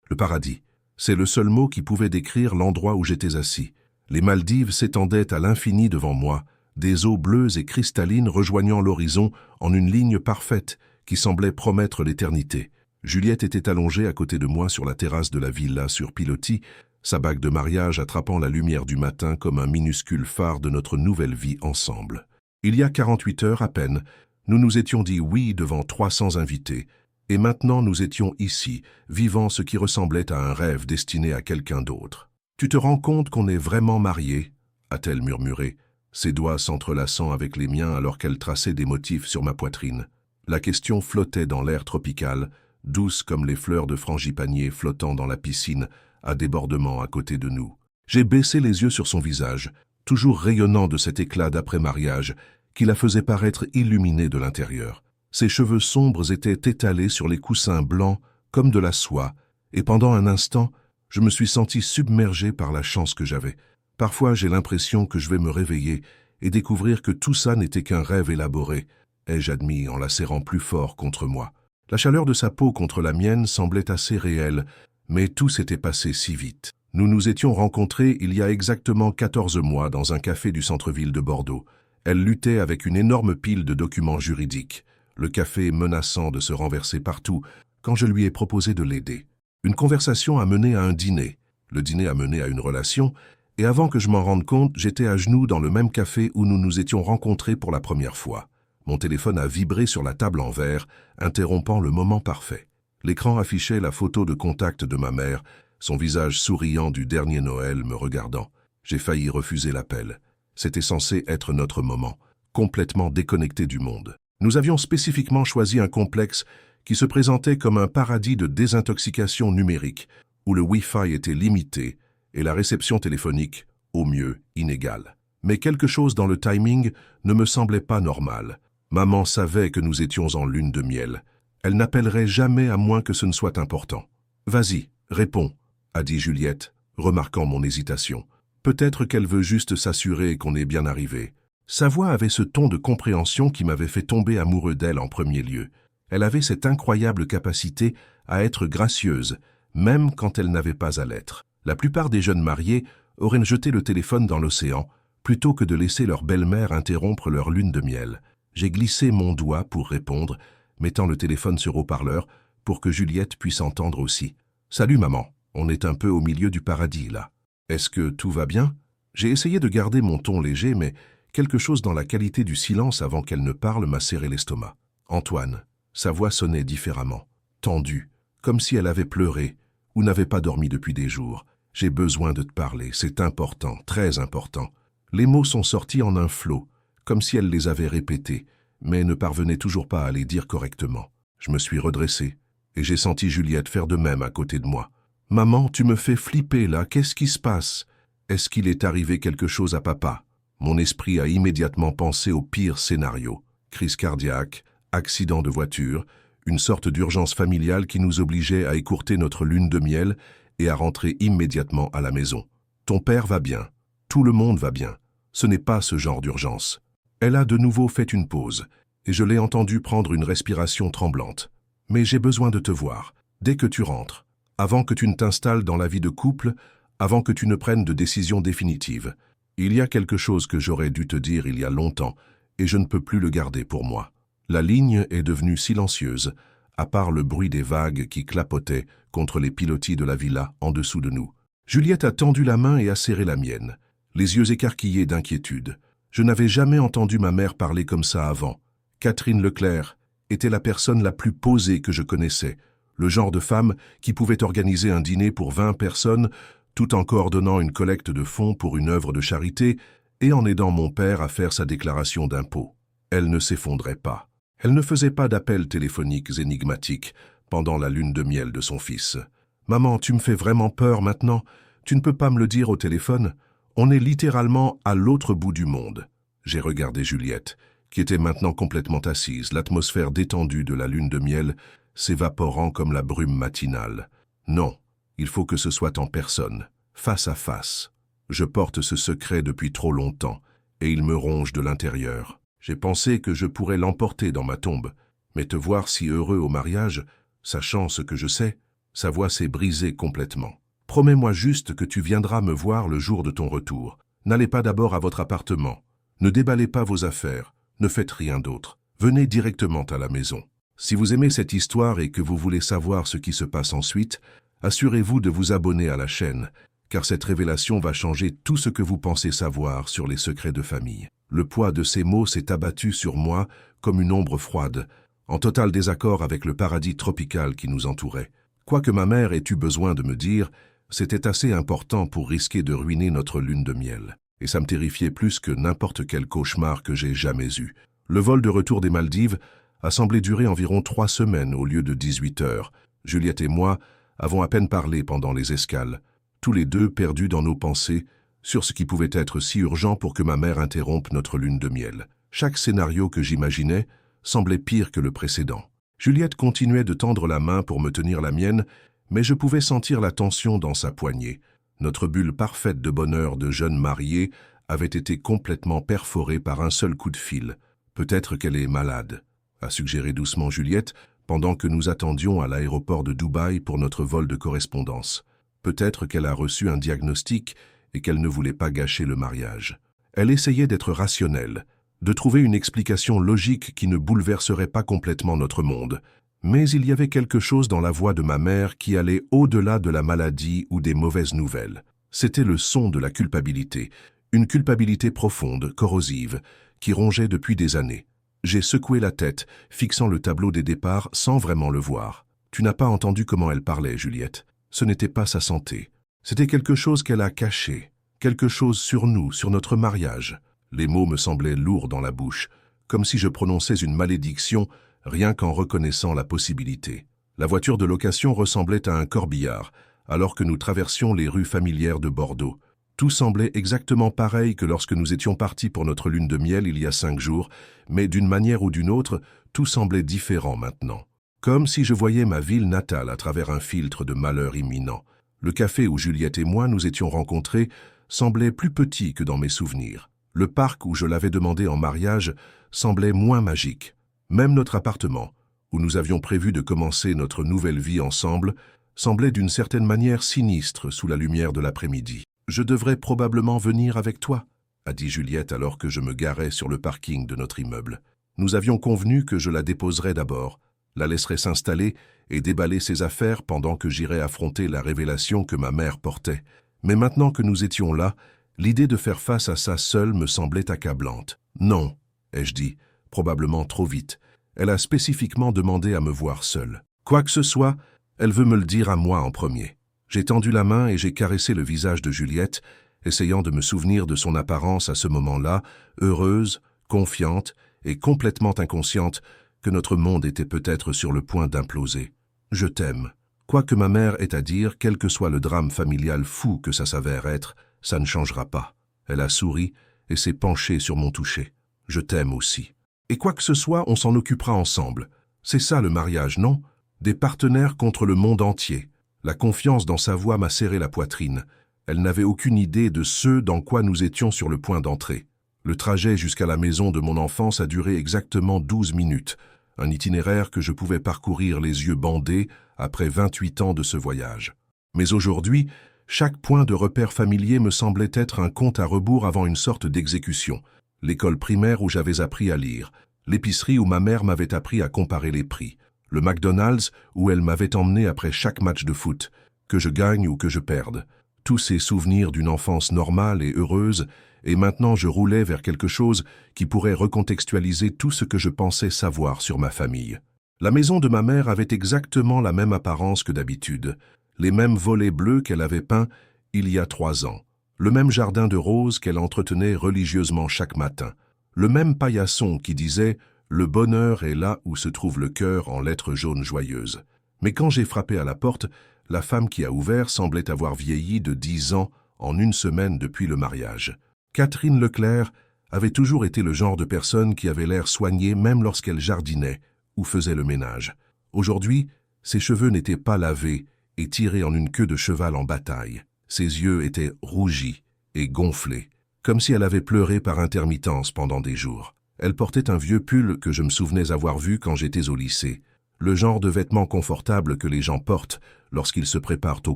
Le paradis. C'est le seul mot qui pouvait décrire l'endroit où j'étais assis. Les Maldives s'étendaient à l'infini devant moi, des eaux bleues et cristallines rejoignant l'horizon en une ligne parfaite qui semblait promettre l'éternité. Juliette était allongée à côté de moi sur la terrasse de la villa sur pilotis, sa bague de mariage attrapant la lumière du matin comme un minuscule phare de notre nouvelle vie ensemble. Il y a 48 heures à peine, nous nous étions dit oui devant 300 invités, et maintenant nous étions ici, vivant ce qui ressemblait à un rêve destiné à quelqu'un d'autre. « Tu te rends compte qu'on est vraiment mariés ?» a-t-elle murmuré, ses doigts s'entrelaçant avec les miens alors qu'elle traçait des motifs sur ma poitrine. La question flottait dans l'air tropical, douce comme les fleurs de frangipanier flottant dans la piscine, à débordement à côté de nous. J'ai baissé les yeux sur son visage, toujours rayonnant de cet éclat d'après-mariage qui la faisait paraître illuminée de l'intérieur. Ses cheveux sombres étaient étalés sur les coussins blancs comme de la soie, et pendant un instant, je me suis senti submergé par la chance que j'avais. Parfois, j'ai l'impression que je vais me réveiller et découvrir que tout ça n'était qu'un rêve élaboré, ai-je admis en la serrant plus fort contre moi. La chaleur de sa peau contre la mienne semblait assez réelle, mais tout s'était passé si vite. Nous nous étions rencontrés il y a exactement 14 mois dans un café du centre-ville de Bordeaux. Elle luttait avec une énorme pile de documents juridiques, le café menaçant de se renverser partout quand je lui ai proposé de l'aider. Une conversation a mené à un dîner, le dîner a mené à une relation, et avant que je m'en rende compte, j'étais à genoux dans le même café où nous nous étions rencontrés pour la première fois. Mon téléphone a vibré sur la table en verre, interrompant le moment parfait. L'écran affichait la photo de contact de ma mère, son visage souriant du dernier Noël me regardant. J'ai failli refuser l'appel. C'était censé être notre moment, complètement déconnecté du monde. Nous avions spécifiquement choisi un complexe qui se présentait comme un paradis de désintoxication numérique, où le Wi-Fi était limité et la réception téléphonique, au mieux, inégale. Mais quelque chose dans le timing ne me semblait pas normal. Maman savait que nous étions en lune de miel. Elle n'appellerait jamais à moins que ce ne soit important. « Vas-y, réponds », a dit Juliette, remarquant mon hésitation. Peut-être qu'elle veut juste s'assurer qu'on est bien arrivé. Sa voix avait ce ton de compréhension qui m'avait fait tomber amoureux d'elle en premier lieu. Elle avait cette incroyable capacité à être gracieuse, même quand elle n'avait pas à l'être. La plupart des jeunes mariés auraient jeté le téléphone dans l'océan, plutôt que de laisser leur belle-mère interrompre leur lune de miel. J'ai glissé mon doigt pour répondre, mettant le téléphone sur haut-parleur pour que Juliette puisse entendre aussi. « Salut maman, on est un peu au milieu du paradis là. Est-ce que tout va bien ?» J'ai essayé de garder mon ton léger, mais quelque chose dans la qualité du silence avant qu'elle ne parle m'a serré l'estomac. « Antoine », sa voix sonnait différemment, tendue, comme si elle avait pleuré ou n'avait pas dormi depuis des jours. « J'ai besoin de te parler, c'est important, très important. » Les mots sont sortis en un flot, comme si elle les avait répétés, mais ne parvenait toujours pas à les dire correctement. Je me suis redressé, et j'ai senti Juliette faire de même à côté de moi. « Maman, tu me fais flipper là, qu'est-ce qui se passe? Est-ce qu'il est arrivé quelque chose à papa ?» Mon esprit a immédiatement pensé au pire scénario. Crise cardiaque, accident de voiture, une sorte d'urgence familiale qui nous obligeait à écourter notre lune de miel et à rentrer immédiatement à la maison. « Ton père va bien. Tout le monde va bien. Ce n'est pas ce genre d'urgence. » Elle a de nouveau fait une pause, et je l'ai entendue prendre une respiration tremblante. « Mais j'ai besoin de te voir, dès que tu rentres, avant que tu ne t'installes dans la vie de couple, avant que tu ne prennes de décision définitive. Il y a quelque chose que j'aurais dû te dire il y a longtemps, et je ne peux plus le garder pour moi. » La ligne est devenue silencieuse, à part le bruit des vagues qui clapotaient contre les pilotis de la villa en dessous de nous. Juliette a tendu la main et a serré la mienne, les yeux écarquillés d'inquiétude. Je n'avais jamais entendu ma mère parler comme ça avant. Catherine Leclerc était la personne la plus posée que je connaissais, le genre de femme qui pouvait organiser un dîner pour 20 personnes tout en coordonnant une collecte de fonds pour une œuvre de charité et en aidant mon père à faire sa déclaration d'impôt. Elle ne s'effondrait pas. Elle ne faisait pas d'appels téléphoniques énigmatiques pendant la lune de miel de son fils. « Maman, tu me fais vraiment peur maintenant. Tu ne peux pas me le dire au téléphone ? On est littéralement à l'autre bout du monde. » J'ai regardé Juliette, qui était maintenant complètement assise, l'atmosphère détendue de la lune de miel s'évaporant comme la brume matinale. « Non, il faut que ce soit en personne, face à face. Je porte ce secret depuis trop longtemps, et il me ronge de l'intérieur. J'ai pensé que je pourrais l'emporter dans ma tombe, mais te voir si heureux au mariage, sachant ce que je sais, Sa voix s'est brisée complètement. « Promets-moi juste que tu viendras me voir le jour de ton retour. N'allez pas d'abord à votre appartement. Ne déballez pas vos affaires. Ne faites rien d'autre. Venez directement à la maison. Si vous aimez cette histoire et que vous voulez savoir ce qui se passe ensuite, assurez-vous de vous abonner à la chaîne, car cette révélation va changer tout ce que vous pensez savoir sur les secrets de famille. » Le poids de ces mots s'est abattu sur moi comme une ombre froide, en total désaccord avec le paradis tropical qui nous entourait. Quoi que ma mère ait eu besoin de me dire, c'était assez important pour risquer de ruiner notre lune de miel. Et ça me terrifiait plus que n'importe quel cauchemar que j'ai jamais eu. Le vol de retour des Maldives a semblé durer environ 3 semaines au lieu de 18 heures. Juliette et moi avons à peine parlé pendant les escales, tous les deux perdus dans nos pensées, sur ce qui pouvait être si urgent pour que ma mère interrompe notre lune de miel. Chaque scénario que j'imaginais semblait pire que le précédent. Juliette continuait de tendre la main pour me tenir la mienne, mais je pouvais sentir la tension dans sa poignée. Notre bulle parfaite de bonheur de jeunes mariés avait été complètement perforée par un seul coup de fil. « Peut-être qu'elle est malade », a suggéré doucement Juliette, pendant que nous attendions à l'aéroport de Dubaï pour notre vol de correspondance. Peut-être qu'elle a reçu un diagnostic et qu'elle ne voulait pas gâcher le mariage. Elle essayait d'être rationnelle, de trouver une explication logique qui ne bouleverserait pas complètement notre monde. Mais il y avait quelque chose dans la voix de ma mère qui allait au-delà de la maladie ou des mauvaises nouvelles. C'était le son de la culpabilité, une culpabilité profonde, corrosive, qui rongeait depuis des années. J'ai secoué la tête, fixant le tableau des départs sans vraiment le voir. « Tu n'as pas entendu comment elle parlait, Juliette. Ce n'était pas sa santé. C'était quelque chose qu'elle a caché, quelque chose sur nous, sur notre mariage. » Les mots me semblaient lourds dans la bouche, comme si je prononçais une malédiction rien qu'en reconnaissant la possibilité. La voiture de location ressemblait à un corbillard, alors que nous traversions les rues familières de Bordeaux. Tout semblait exactement pareil que lorsque nous étions partis pour notre lune de miel il y a 5 jours, mais d'une manière ou d'une autre, tout semblait différent maintenant. Comme si je voyais ma ville natale à travers un filtre de malheur imminent. Le café où Juliette et moi nous étions rencontrés semblait plus petit que dans mes souvenirs. Le parc où je l'avais demandé en mariage semblait moins magique. Même notre appartement, où nous avions prévu de commencer notre nouvelle vie ensemble, semblait d'une certaine manière sinistre sous la lumière de l'après-midi. « Je devrais probablement venir avec toi », a dit Juliette alors que je me garais sur le parking de notre immeuble. Nous avions convenu que je la déposerais d'abord, la laisserais s'installer et déballer ses affaires pendant que j'irais affronter la révélation que ma mère portait. Mais maintenant que nous étions là, l'idée de faire face à ça seule me semblait accablante. « Non », ai-je dit, probablement trop vite. Elle a spécifiquement demandé à me voir seule. Quoi que ce soit, elle veut me le dire à moi en premier. J'ai tendu la main et j'ai caressé le visage de Juliette, essayant de me souvenir de son apparence à ce moment-là, heureuse, confiante et complètement inconsciente que notre monde était peut-être sur le point d'imploser. « Je t'aime. Quoi que ma mère ait à dire, quel que soit le drame familial fou que ça s'avère être, ça ne changera pas. » Elle a souri et s'est penchée sur mon toucher. « Je t'aime aussi. Et quoi que ce soit, on s'en occupera ensemble. C'est ça le mariage, non? Des partenaires contre le monde entier. » La confiance dans sa voix m'a serré la poitrine. Elle n'avait aucune idée de ce dans quoi nous étions sur le point d'entrer. Le trajet jusqu'à la maison de mon enfance a duré exactement 12 minutes, un itinéraire que je pouvais parcourir les yeux bandés après 28 ans de ce voyage. Mais aujourd'hui, chaque point de repère familier me semblait être un compte à rebours avant une sorte d'exécution. L'école primaire où j'avais appris à lire, l'épicerie où ma mère m'avait appris à comparer les prix, le McDonald's où elle m'avait emmené après chaque match de foot, que je gagne ou que je perde. Tous ces souvenirs d'une enfance normale et heureuse, et maintenant je roulais vers quelque chose qui pourrait recontextualiser tout ce que je pensais savoir sur ma famille. La maison de ma mère avait exactement la même apparence que d'habitude, les mêmes volets bleus qu'elle avait peints il y a 3 ans, le même jardin de roses qu'elle entretenait religieusement chaque matin, le même paillasson qui disait « Le bonheur est là où se trouve le cœur » en lettres jaunes joyeuses. Mais quand j'ai frappé à la porte, la femme qui a ouvert semblait avoir vieilli de 10 ans en 1 semaine depuis le mariage. Catherine Leclerc avait toujours été le genre de personne qui avait l'air soignée même lorsqu'elle jardinait ou faisait le ménage. Aujourd'hui, ses cheveux n'étaient pas lavés et tirés en une queue de cheval en bataille. Ses yeux étaient rougis et gonflés, comme si elle avait pleuré par intermittence pendant des jours. Elle portait un vieux pull que je me souvenais avoir vu quand j'étais au lycée, le genre de vêtements confortables que les gens portent lorsqu'ils se préparent au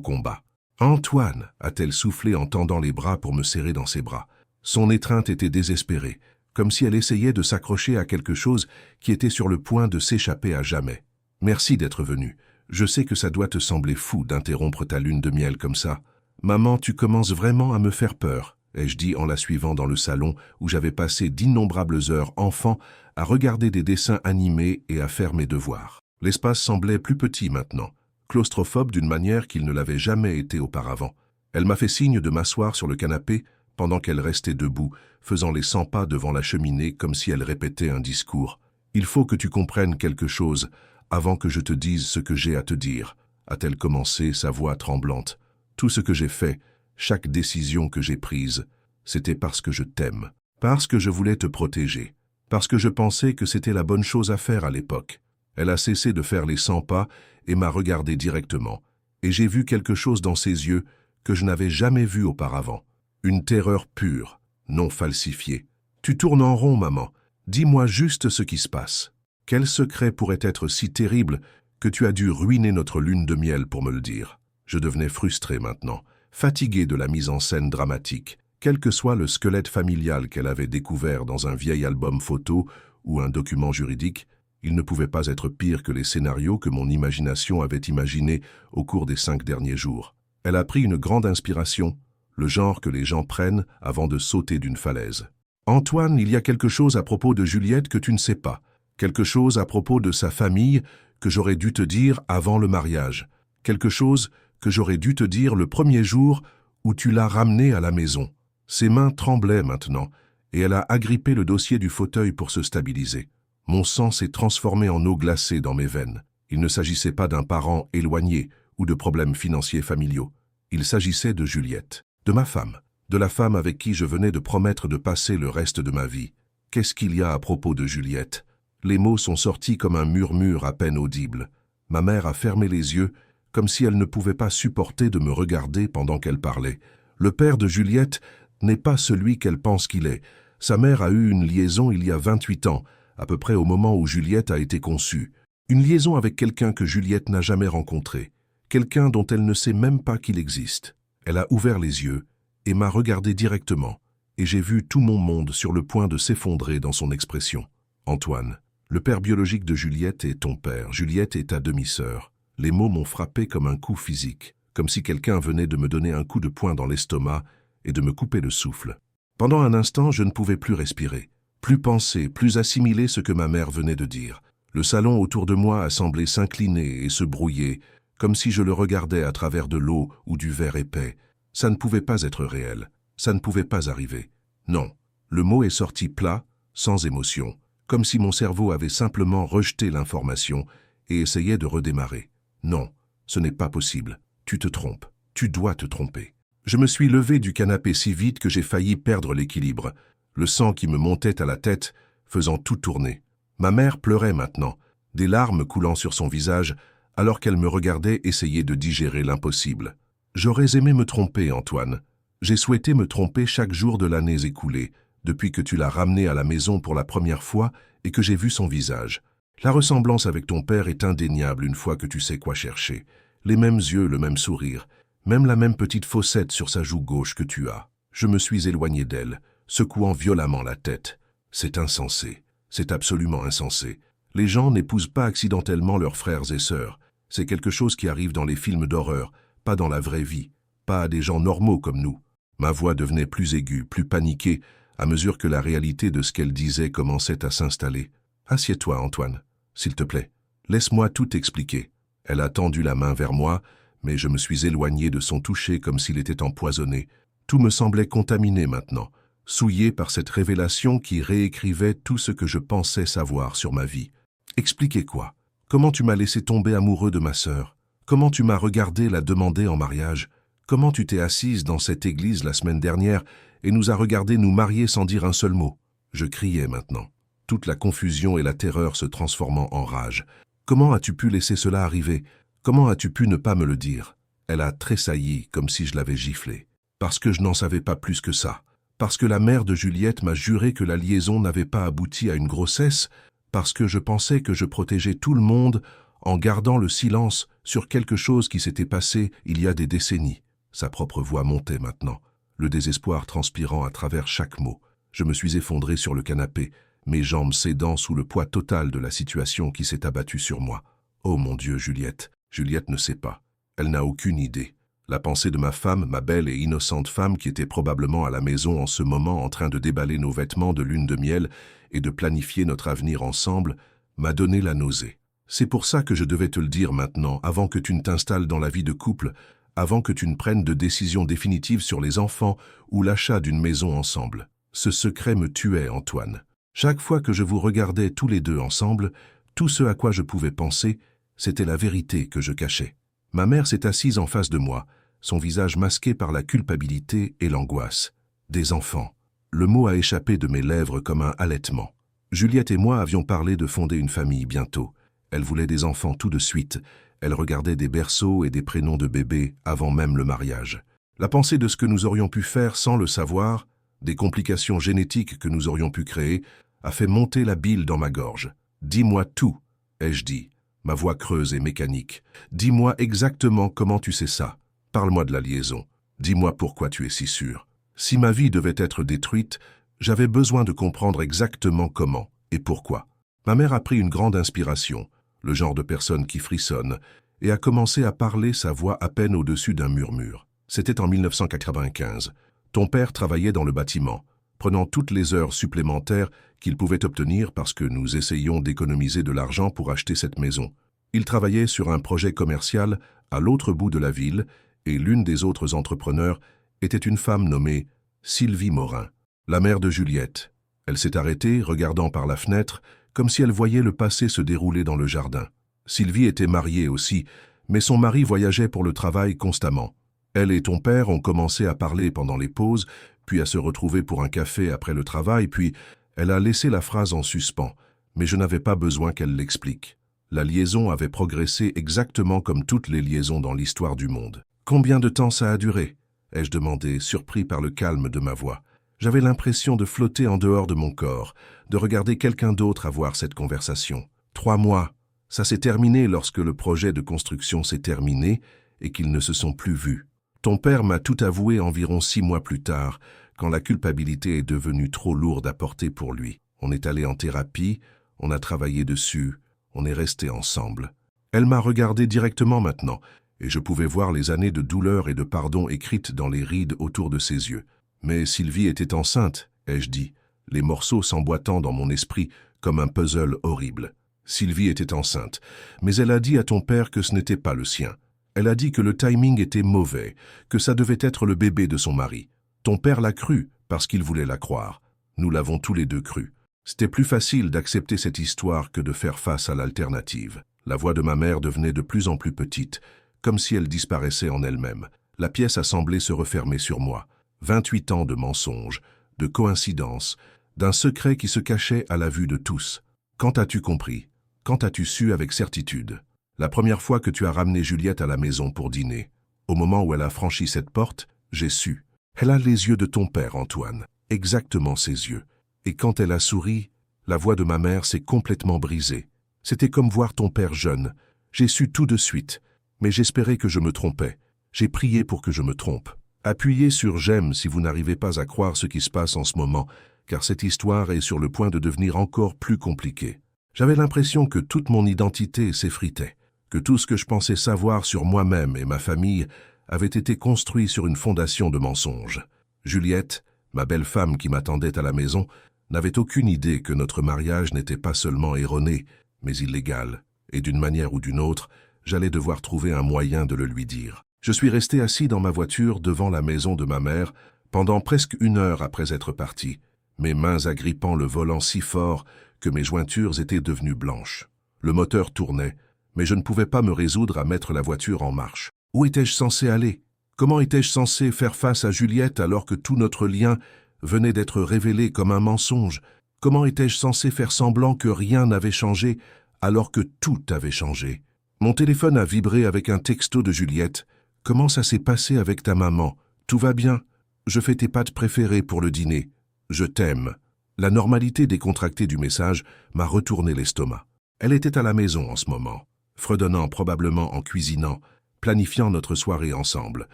combat. « Antoine !» a-t-elle soufflé en tendant les bras pour me serrer dans ses bras. Son étreinte était désespérée, comme si elle essayait de s'accrocher à quelque chose qui était sur le point de s'échapper à jamais. « Merci d'être venu. Je sais que ça doit te sembler fou d'interrompre ta lune de miel comme ça. Maman, tu commences vraiment à me faire peur, ai-je dit en la suivant dans le salon où j'avais passé d'innombrables heures enfant à regarder des dessins animés et à faire mes devoirs. L'espace semblait plus petit maintenant, claustrophobe d'une manière qu'il ne l'avait jamais été auparavant. Elle m'a fait signe de m'asseoir sur le canapé pendant qu'elle restait debout, faisant les 100 pas devant la cheminée comme si elle répétait un discours. « Il faut que tu comprennes quelque chose avant que je te dise ce que j'ai à te dire, » a-t-elle commencé, sa voix tremblante. « Tout ce que j'ai fait, chaque décision que j'ai prise, c'était parce que je t'aime, parce que je voulais te protéger, parce que je pensais que c'était la bonne chose à faire à l'époque. » Elle a cessé de faire les 100 pas et m'a regardé directement, et j'ai vu quelque chose dans ses yeux que je n'avais jamais vu auparavant. Une terreur pure, non falsifiée. « Tu tournes en rond, maman. Dis-moi juste ce qui se passe. Quel secret pourrait être si terrible que tu as dû ruiner notre lune de miel pour me le dire ?» Je devenais frustré maintenant, fatigué de la mise en scène dramatique, quel que soit le squelette familial qu'elle avait découvert dans un vieil album photo ou un document juridique. Il ne pouvait pas être pire que les scénarios que mon imagination avait imaginés au cours des 5 derniers jours. Elle a pris une grande inspiration, le genre que les gens prennent avant de sauter d'une falaise. « Antoine, il y a quelque chose à propos de Juliette que tu ne sais pas. Quelque chose à propos de sa famille que j'aurais dû te dire avant le mariage. Quelque chose que j'aurais dû te dire le premier jour où tu l'as ramenée à la maison. » Ses mains tremblaient maintenant, et elle a agrippé le dossier du fauteuil pour se stabiliser. Mon sang s'est transformé en eau glacée dans mes veines. Il ne s'agissait pas d'un parent éloigné ou de problèmes financiers familiaux. Il s'agissait de Juliette, de ma femme, de la femme avec qui je venais de promettre de passer le reste de ma vie. Qu'est-ce qu'il y a à propos de Juliette? Les mots sont sortis comme un murmure à peine audible. Ma mère a fermé les yeux, comme si elle ne pouvait pas supporter de me regarder pendant qu'elle parlait. Le père de Juliette n'est pas celui qu'elle pense qu'il est. Sa mère a eu une liaison il y a 28 ans, à peu près au moment où Juliette a été conçue. Une liaison avec quelqu'un que Juliette n'a jamais rencontré, quelqu'un dont elle ne sait même pas qu'il existe. Elle a ouvert les yeux et m'a regardé directement, et j'ai vu tout mon monde sur le point de s'effondrer dans son expression. « Antoine, le père biologique de Juliette est ton père. Juliette est ta demi-sœur. » Les mots m'ont frappé comme un coup physique, comme si quelqu'un venait de me donner un coup de poing dans l'estomac et de me couper le souffle. Pendant un instant, je ne pouvais plus respirer, plus penser, plus assimiler ce que ma mère venait de dire. Le salon autour de moi a semblé s'incliner et se brouiller, comme si je le regardais à travers de l'eau ou du verre épais. Ça ne pouvait pas être réel, ça ne pouvait pas arriver. Non, le mot est sorti plat, sans émotion, comme si mon cerveau avait simplement rejeté l'information et essayait de redémarrer. Non, ce n'est pas possible. Tu te trompes. Tu dois te tromper. Je me suis levé du canapé si vite que j'ai failli perdre l'équilibre, le sang qui me montait à la tête, faisant tout tourner. Ma mère pleurait maintenant, des larmes coulant sur son visage, alors qu'elle me regardait essayer de digérer l'impossible. J'aurais aimé me tromper, Antoine. J'ai souhaité me tromper chaque jour de l'année écoulée, depuis que tu l'as ramené à la maison pour la première fois et que j'ai vu son visage. La ressemblance avec ton père est indéniable une fois que tu sais quoi chercher. Les mêmes yeux, le même sourire, même la même petite fossette sur sa joue gauche que tu as. Je me suis éloigné d'elle, secouant violemment la tête. C'est insensé. C'est absolument insensé. Les gens n'épousent pas accidentellement leurs frères et sœurs. C'est quelque chose qui arrive dans les films d'horreur, pas dans la vraie vie, pas à des gens normaux comme nous. Ma voix devenait plus aiguë, plus paniquée, à mesure que la réalité de ce qu'elle disait commençait à s'installer. « Assieds-toi, Antoine, s'il te plaît. Laisse-moi tout expliquer. » Elle a tendu la main vers moi, mais je me suis éloigné de son toucher comme s'il était empoisonné. Tout me semblait contaminé maintenant, souillé par cette révélation qui réécrivait tout ce que je pensais savoir sur ma vie. Expliquer quoi? Comment tu m'as laissé tomber amoureux de ma sœur? Comment tu m'as regardé la demander en mariage? Comment tu t'es assise dans cette église la semaine dernière et nous as regardé nous marier sans dire un seul mot? Je criais maintenant, toute la confusion et la terreur se transformant en rage. Comment as-tu pu laisser cela arriver? Comment as-tu pu ne pas me le dire? Elle a tressailli comme si je l'avais giflée. Parce que je n'en savais pas plus que ça. Parce que la mère de Juliette m'a juré que la liaison n'avait pas abouti à une grossesse. Parce que je pensais que je protégeais tout le monde en gardant le silence sur quelque chose qui s'était passé il y a des décennies. Sa propre voix montait maintenant, le désespoir transpirant à travers chaque mot. Je me suis effondré sur le canapé, mes jambes cédant sous le poids total de la situation qui s'est abattue sur moi. Oh mon Dieu, Juliette. Juliette ne sait pas. Elle n'a aucune idée. La pensée de ma femme, ma belle et innocente femme qui était probablement à la maison en ce moment en train de déballer nos vêtements de lune de miel et de planifier notre avenir ensemble, m'a donné la nausée. C'est pour ça que je devais te le dire maintenant, avant que tu ne t'installes dans la vie de couple, avant que tu ne prennes de décision définitive sur les enfants ou l'achat d'une maison ensemble. Ce secret me tuait, Antoine. Chaque fois que je vous regardais tous les deux ensemble, tout ce à quoi je pouvais penser, c'était la vérité que je cachais. Ma mère s'est assise en face de moi, son visage masqué par la culpabilité et l'angoisse. Des enfants. Le mot a échappé de mes lèvres comme un halètement. Juliette et moi avions parlé de fonder une famille bientôt. Elle voulait des enfants tout de suite. Elle regardait des berceaux et des prénoms de bébés avant même le mariage. La pensée de ce que nous aurions pu faire sans le savoir, des complications génétiques que nous aurions pu créer, a fait monter la bile dans ma gorge. « Dis-moi tout », ai-je dit, ma voix creuse et mécanique. « Dis-moi exactement comment tu sais ça. Parle-moi de la liaison. Dis-moi pourquoi tu es si sûr. Si ma vie devait être détruite, j'avais besoin de comprendre exactement comment et pourquoi. » Ma mère a pris une grande inspiration, le genre de personne qui frissonne, et a commencé à parler, sa voix à peine au-dessus d'un murmure. C'était en 1995. Ton père travaillait dans le bâtiment, prenant toutes les heures supplémentaires qu'il pouvait obtenir parce que nous essayions d'économiser de l'argent pour acheter cette maison. Il travaillait sur un projet commercial à l'autre bout de la ville et l'une des autres entrepreneurs était une femme nommée Sylvie Morin, la mère de Juliette. Elle s'est arrêtée, regardant par la fenêtre, comme si elle voyait le passé se dérouler dans le jardin. Sylvie était mariée aussi, mais son mari voyageait pour le travail constamment. Elle et ton père ont commencé à parler pendant les pauses, puis à se retrouver pour un café après le travail, puis elle a laissé la phrase en suspens, mais je n'avais pas besoin qu'elle l'explique. La liaison avait progressé exactement comme toutes les liaisons dans l'histoire du monde. « Combien de temps ça a duré ?» ai-je demandé, surpris par le calme de ma voix. J'avais l'impression de flotter en dehors de mon corps, de regarder quelqu'un d'autre avoir cette conversation. 3 mois. Ça s'est terminé lorsque le projet de construction s'est terminé et qu'ils ne se sont plus vus. Ton père m'a tout avoué environ 6 mois plus tard, quand la culpabilité est devenue trop lourde à porter pour lui. On est allé en thérapie, on a travaillé dessus, on est resté ensemble. Elle m'a regardé directement maintenant, et je pouvais voir les années de douleur et de pardon écrites dans les rides autour de ses yeux. Mais Sylvie était enceinte, ai-je dit, les morceaux s'emboîtant dans mon esprit comme un puzzle horrible. Sylvie était enceinte, mais elle a dit à ton père que ce n'était pas le sien. Elle a dit que le timing était mauvais, que ça devait être le bébé de son mari. Ton père l'a cru parce qu'il voulait la croire. Nous l'avons tous les deux cru. C'était plus facile d'accepter cette histoire que de faire face à l'alternative. La voix de ma mère devenait de plus en plus petite, comme si elle disparaissait en elle-même. La pièce a semblé se refermer sur moi. 28 ans de mensonges, de coïncidences, d'un secret qui se cachait à la vue de tous. Quand as-tu compris? Quand as-tu su avec certitude? La première fois que tu as ramené Juliette à la maison pour dîner. Au moment où elle a franchi cette porte, j'ai su. Elle a les yeux de ton père, Antoine. Exactement ses yeux. Et quand elle a souri, la voix de ma mère s'est complètement brisée. C'était comme voir ton père jeune. J'ai su tout de suite, mais j'espérais que je me trompais. J'ai prié pour que je me trompe. Appuyez sur « j'aime » si vous n'arrivez pas à croire ce qui se passe en ce moment, car cette histoire est sur le point de devenir encore plus compliquée. J'avais l'impression que toute mon identité s'effritait, que tout ce que je pensais savoir sur moi-même et ma famille avait été construit sur une fondation de mensonges. Juliette, ma belle femme qui m'attendait à la maison, n'avait aucune idée que notre mariage n'était pas seulement erroné, mais illégal, et d'une manière ou d'une autre, j'allais devoir trouver un moyen de le lui dire. Je suis resté assis dans ma voiture devant la maison de ma mère pendant presque 1 heure après être parti, mes mains agrippant le volant si fort que mes jointures étaient devenues blanches. Le moteur tournait, mais je ne pouvais pas me résoudre à mettre la voiture en marche. Où étais-je censé aller? Comment étais-je censé faire face à Juliette alors que tout notre lien venait d'être révélé comme un mensonge? Comment étais-je censé faire semblant que rien n'avait changé alors que tout avait changé? Mon téléphone a vibré avec un texto de Juliette. « Comment ça s'est passé avec ta maman? Tout va bien? Je fais tes pâtes préférées pour le dîner. Je t'aime. » La normalité décontractée du message m'a retourné l'estomac. Elle était à la maison en ce moment. fredonnant probablement en cuisinant, planifiant notre soirée ensemble,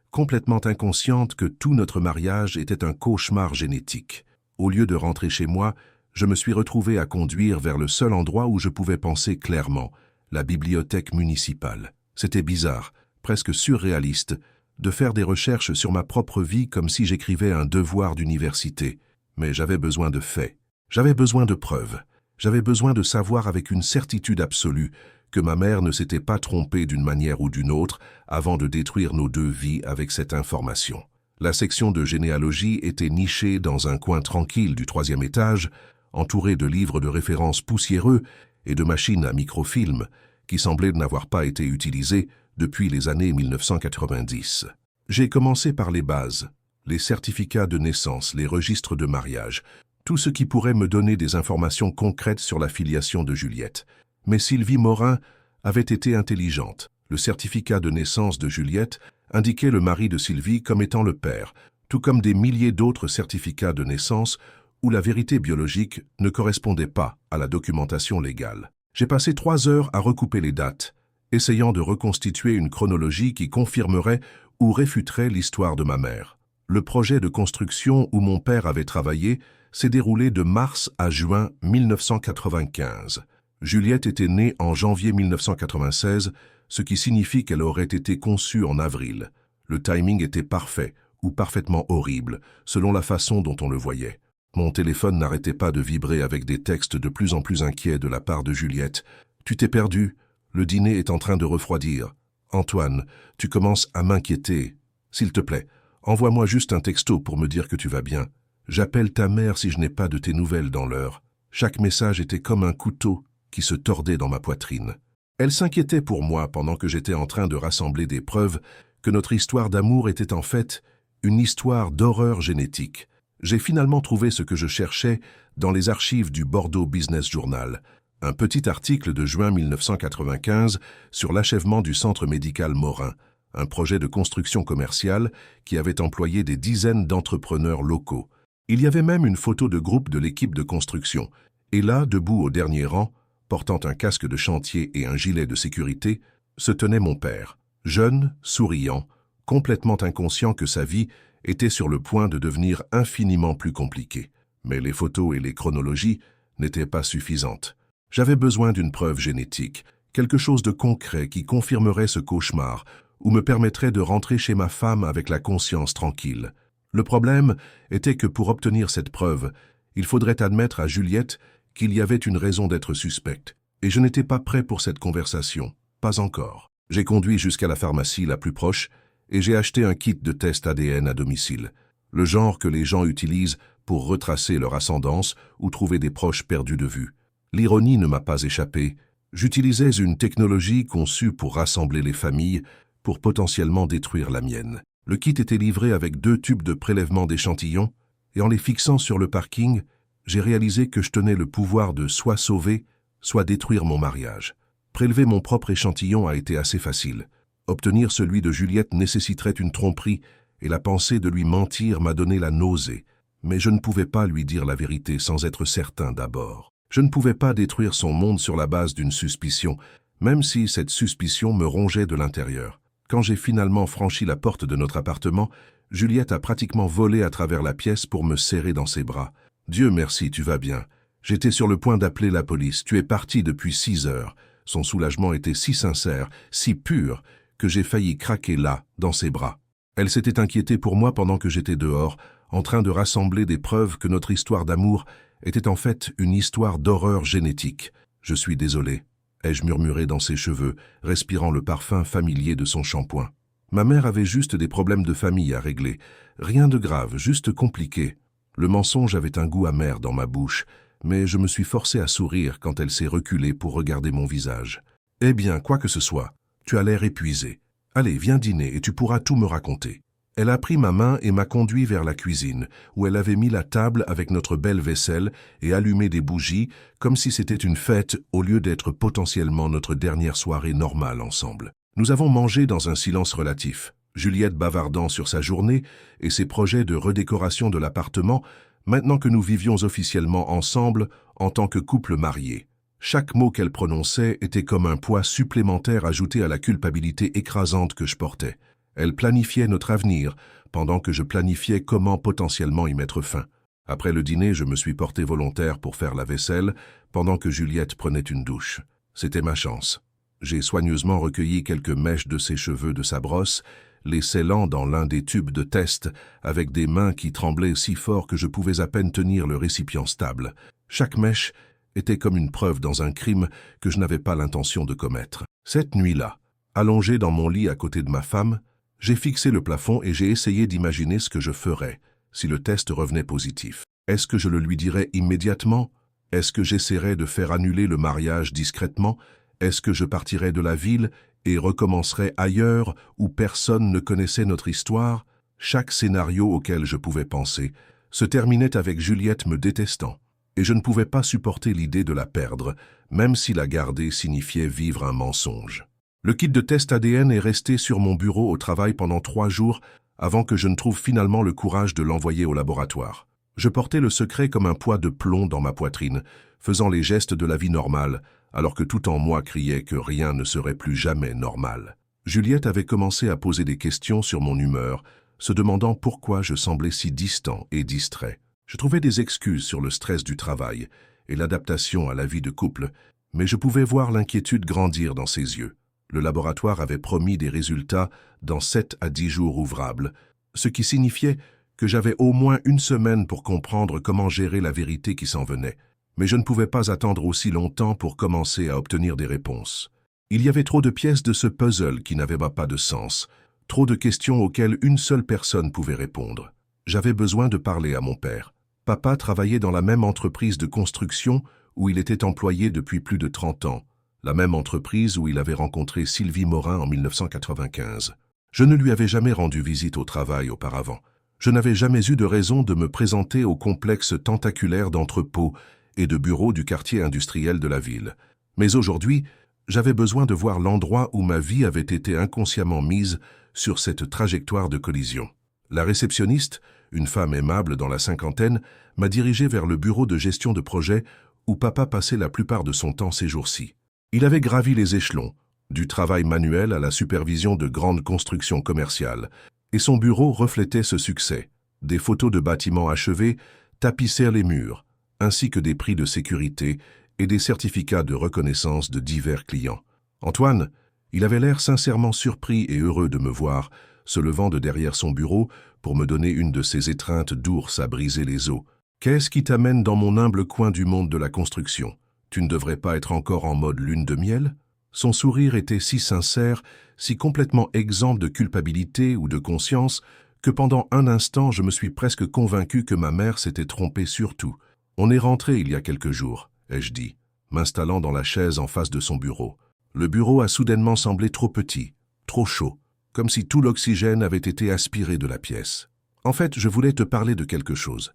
complètement inconsciente que tout notre mariage était un cauchemar génétique. Au lieu de rentrer chez moi, je me suis retrouvé à conduire vers le seul endroit où je pouvais penser clairement, la bibliothèque municipale. C'était bizarre, presque surréaliste, de faire des recherches sur ma propre vie comme si j'écrivais un devoir d'université. Mais j'avais besoin de faits, j'avais besoin de preuves, j'avais besoin de savoir avec une certitude absolue que ma mère ne s'était pas trompée d'une manière ou d'une autre avant de détruire nos deux vies avec cette information. La section de généalogie était nichée dans un coin tranquille du 3e étage, entourée de livres de références poussiéreux et de machines à microfilm qui semblaient n'avoir pas été utilisées depuis les années 1990. J'ai commencé par les bases, les certificats de naissance, les registres de mariage, tout ce qui pourrait me donner des informations concrètes sur la filiation de Juliette. Mais Sylvie Morin avait été intelligente. Le certificat de naissance de Juliette indiquait le mari de Sylvie comme étant le père, tout comme des milliers d'autres certificats de naissance où la vérité biologique ne correspondait pas à la documentation légale. J'ai passé 3 heures à recouper les dates, essayant de reconstituer une chronologie qui confirmerait ou réfuterait l'histoire de ma mère. Le projet de construction où mon père avait travaillé s'est déroulé de mars à juin 1995. Juliette était née en janvier 1996, ce qui signifie qu'elle aurait été conçue en avril. Le timing était parfait ou parfaitement horrible, selon la façon dont on le voyait. Mon téléphone n'arrêtait pas de vibrer avec des textes de plus en plus inquiets de la part de Juliette. « Tu t'es perdu, le dîner est en train de refroidir. Antoine, tu commences à m'inquiéter. S'il te plaît, envoie-moi juste un texto pour me dire que tu vas bien. J'appelle ta mère si je n'ai pas de tes nouvelles dans l'heure. » Chaque message était comme un couteau qui se tordait dans ma poitrine. Elle s'inquiétait pour moi pendant que j'étais en train de rassembler des preuves que notre histoire d'amour était en fait une histoire d'horreur génétique. J'ai finalement trouvé ce que je cherchais dans les archives du Bordeaux Business Journal, un petit article de juin 1995 sur l'achèvement du centre médical Morin, un projet de construction commerciale qui avait employé des dizaines d'entrepreneurs locaux. Il y avait même une photo de groupe de l'équipe de construction, et là, debout au dernier rang, portant un casque de chantier et un gilet de sécurité, se tenait mon père, jeune, souriant, complètement inconscient que sa vie était sur le point de devenir infiniment plus compliquée. Mais les photos et les chronologies n'étaient pas suffisantes. J'avais besoin d'une preuve génétique, quelque chose de concret qui confirmerait ce cauchemar ou me permettrait de rentrer chez ma femme avec la conscience tranquille. Le problème était que pour obtenir cette preuve, il faudrait admettre à Juliette qu'il y avait une raison d'être suspecte, et je n'étais pas prêt pour cette conversation, pas encore. J'ai conduit jusqu'à la pharmacie la plus proche et j'ai acheté un kit de test ADN à domicile, le genre que les gens utilisent pour retracer leur ascendance ou trouver des proches perdus de vue. L'ironie ne m'a pas échappé. J'utilisais une technologie conçue pour rassembler les familles, pour potentiellement détruire la mienne. Le kit était livré avec 2 tubes de prélèvement d'échantillons, et en les fixant sur le parking, j'ai réalisé que je tenais le pouvoir de soit sauver, soit détruire mon mariage. Prélever mon propre échantillon a été assez facile. Obtenir celui de Juliette nécessiterait une tromperie, et la pensée de lui mentir m'a donné la nausée. Mais je ne pouvais pas lui dire la vérité sans être certain d'abord. Je ne pouvais pas détruire son monde sur la base d'une suspicion, même si cette suspicion me rongeait de l'intérieur. Quand j'ai finalement franchi la porte de notre appartement, Juliette a pratiquement volé à travers la pièce pour me serrer dans ses bras. « Dieu merci, tu vas bien. J'étais sur le point d'appeler la police. Tu es parti depuis 6 heures. » Son soulagement était si sincère, si pur, que j'ai failli craquer là, dans ses bras. Elle s'était inquiétée pour moi pendant que j'étais dehors, en train de rassembler des preuves que notre histoire d'amour était en fait une histoire d'horreur génétique. « Je suis désolé », ai-je murmuré dans ses cheveux, respirant le parfum familier de son shampoing. Ma mère avait juste des problèmes de famille à régler. Rien de grave, juste compliqué. Le mensonge avait un goût amer dans ma bouche, mais je me suis forcé à sourire quand elle s'est reculée pour regarder mon visage. « Eh bien, quoi que ce soit, tu as l'air épuisé. Allez, viens dîner et tu pourras tout me raconter. » Elle a pris ma main et m'a conduit vers la cuisine, où elle avait mis la table avec notre belle vaisselle et allumé des bougies, comme si c'était une fête au lieu d'être potentiellement notre dernière soirée normale ensemble. Nous avons mangé dans un silence relatif, Juliette bavardant sur sa journée et ses projets de redécoration de l'appartement, maintenant que nous vivions officiellement ensemble en tant que couple marié. Chaque mot qu'elle prononçait était comme un poids supplémentaire ajouté à la culpabilité écrasante que je portais. Elle planifiait notre avenir, pendant que je planifiais comment potentiellement y mettre fin. Après le dîner, je me suis porté volontaire pour faire la vaisselle, pendant que Juliette prenait une douche. C'était ma chance. J'ai soigneusement recueilli quelques mèches de ses cheveux de sa brosse, les scellant dans l'un des tubes de test, avec des mains qui tremblaient si fort que je pouvais à peine tenir le récipient stable. Chaque mèche était comme une preuve dans un crime que je n'avais pas l'intention de commettre. Cette nuit-là, allongé dans mon lit à côté de ma femme, j'ai fixé le plafond et j'ai essayé d'imaginer ce que je ferais si le test revenait positif. Est-ce que je le lui dirais immédiatement? Est-ce que j'essaierais de faire annuler le mariage discrètement? Est-ce que je partirais de la ville et recommencerais ailleurs où personne ne connaissait notre histoire? Chaque scénario auquel je pouvais penser se terminait avec Juliette me détestant, et je ne pouvais pas supporter l'idée de la perdre, même si la garder signifiait vivre un mensonge. Le kit de test ADN est resté sur mon bureau au travail pendant 3 jours avant que je ne trouve finalement le courage de l'envoyer au laboratoire. Je portais le secret comme un poids de plomb dans ma poitrine, faisant les gestes de la vie normale, alors que tout en moi criait que rien ne serait plus jamais normal. Juliette avait commencé à poser des questions sur mon humeur, se demandant pourquoi je semblais si distant et distrait. Je trouvais des excuses sur le stress du travail et l'adaptation à la vie de couple, mais je pouvais voir l'inquiétude grandir dans ses yeux. Le laboratoire avait promis des résultats dans 7 à 10 jours ouvrables, ce qui signifiait que j'avais au moins une semaine pour comprendre comment gérer la vérité qui s'en venait. Mais je ne pouvais pas attendre aussi longtemps pour commencer à obtenir des réponses. Il y avait trop de pièces de ce puzzle qui n'avaient pas de sens, trop de questions auxquelles une seule personne pouvait répondre. J'avais besoin de parler à mon père. Papa travaillait dans la même entreprise de construction où il était employé depuis plus de 30 ans, la même entreprise où il avait rencontré Sylvie Morin en 1995. Je ne lui avais jamais rendu visite au travail auparavant. Je n'avais jamais eu de raison de me présenter au complexe tentaculaire d'entrepôts et de bureaux du quartier industriel de la ville. Mais aujourd'hui, j'avais besoin de voir l'endroit où ma vie avait été inconsciemment mise sur cette trajectoire de collision. La réceptionniste, une femme aimable dans la cinquantaine, m'a dirigé vers le bureau de gestion de projet où papa passait la plupart de son temps ces jours-ci. Il avait gravi les échelons, du travail manuel à la supervision de grandes constructions commerciales, et son bureau reflétait ce succès. Des photos de bâtiments achevés tapissèrent les murs, ainsi que des prix de sécurité et des certificats de reconnaissance de divers clients. Antoine, il avait l'air sincèrement surpris et heureux de me voir, se levant de derrière son bureau pour me donner une de ces étreintes d'ours à briser les os. « Qu'est-ce qui t'amène dans mon humble coin du monde de la construction? Tu ne devrais pas être encore en mode lune de miel ?» Son sourire était si sincère, si complètement exempt de culpabilité ou de conscience, que pendant un instant je me suis presque convaincu que ma mère s'était trompée sur tout. « On est rentré il y a quelques jours, » ai-je dit, m'installant dans la chaise en face de son bureau. Le bureau a soudainement semblé trop petit, trop chaud, comme si tout l'oxygène avait été aspiré de la pièce. En fait, je voulais te parler de quelque chose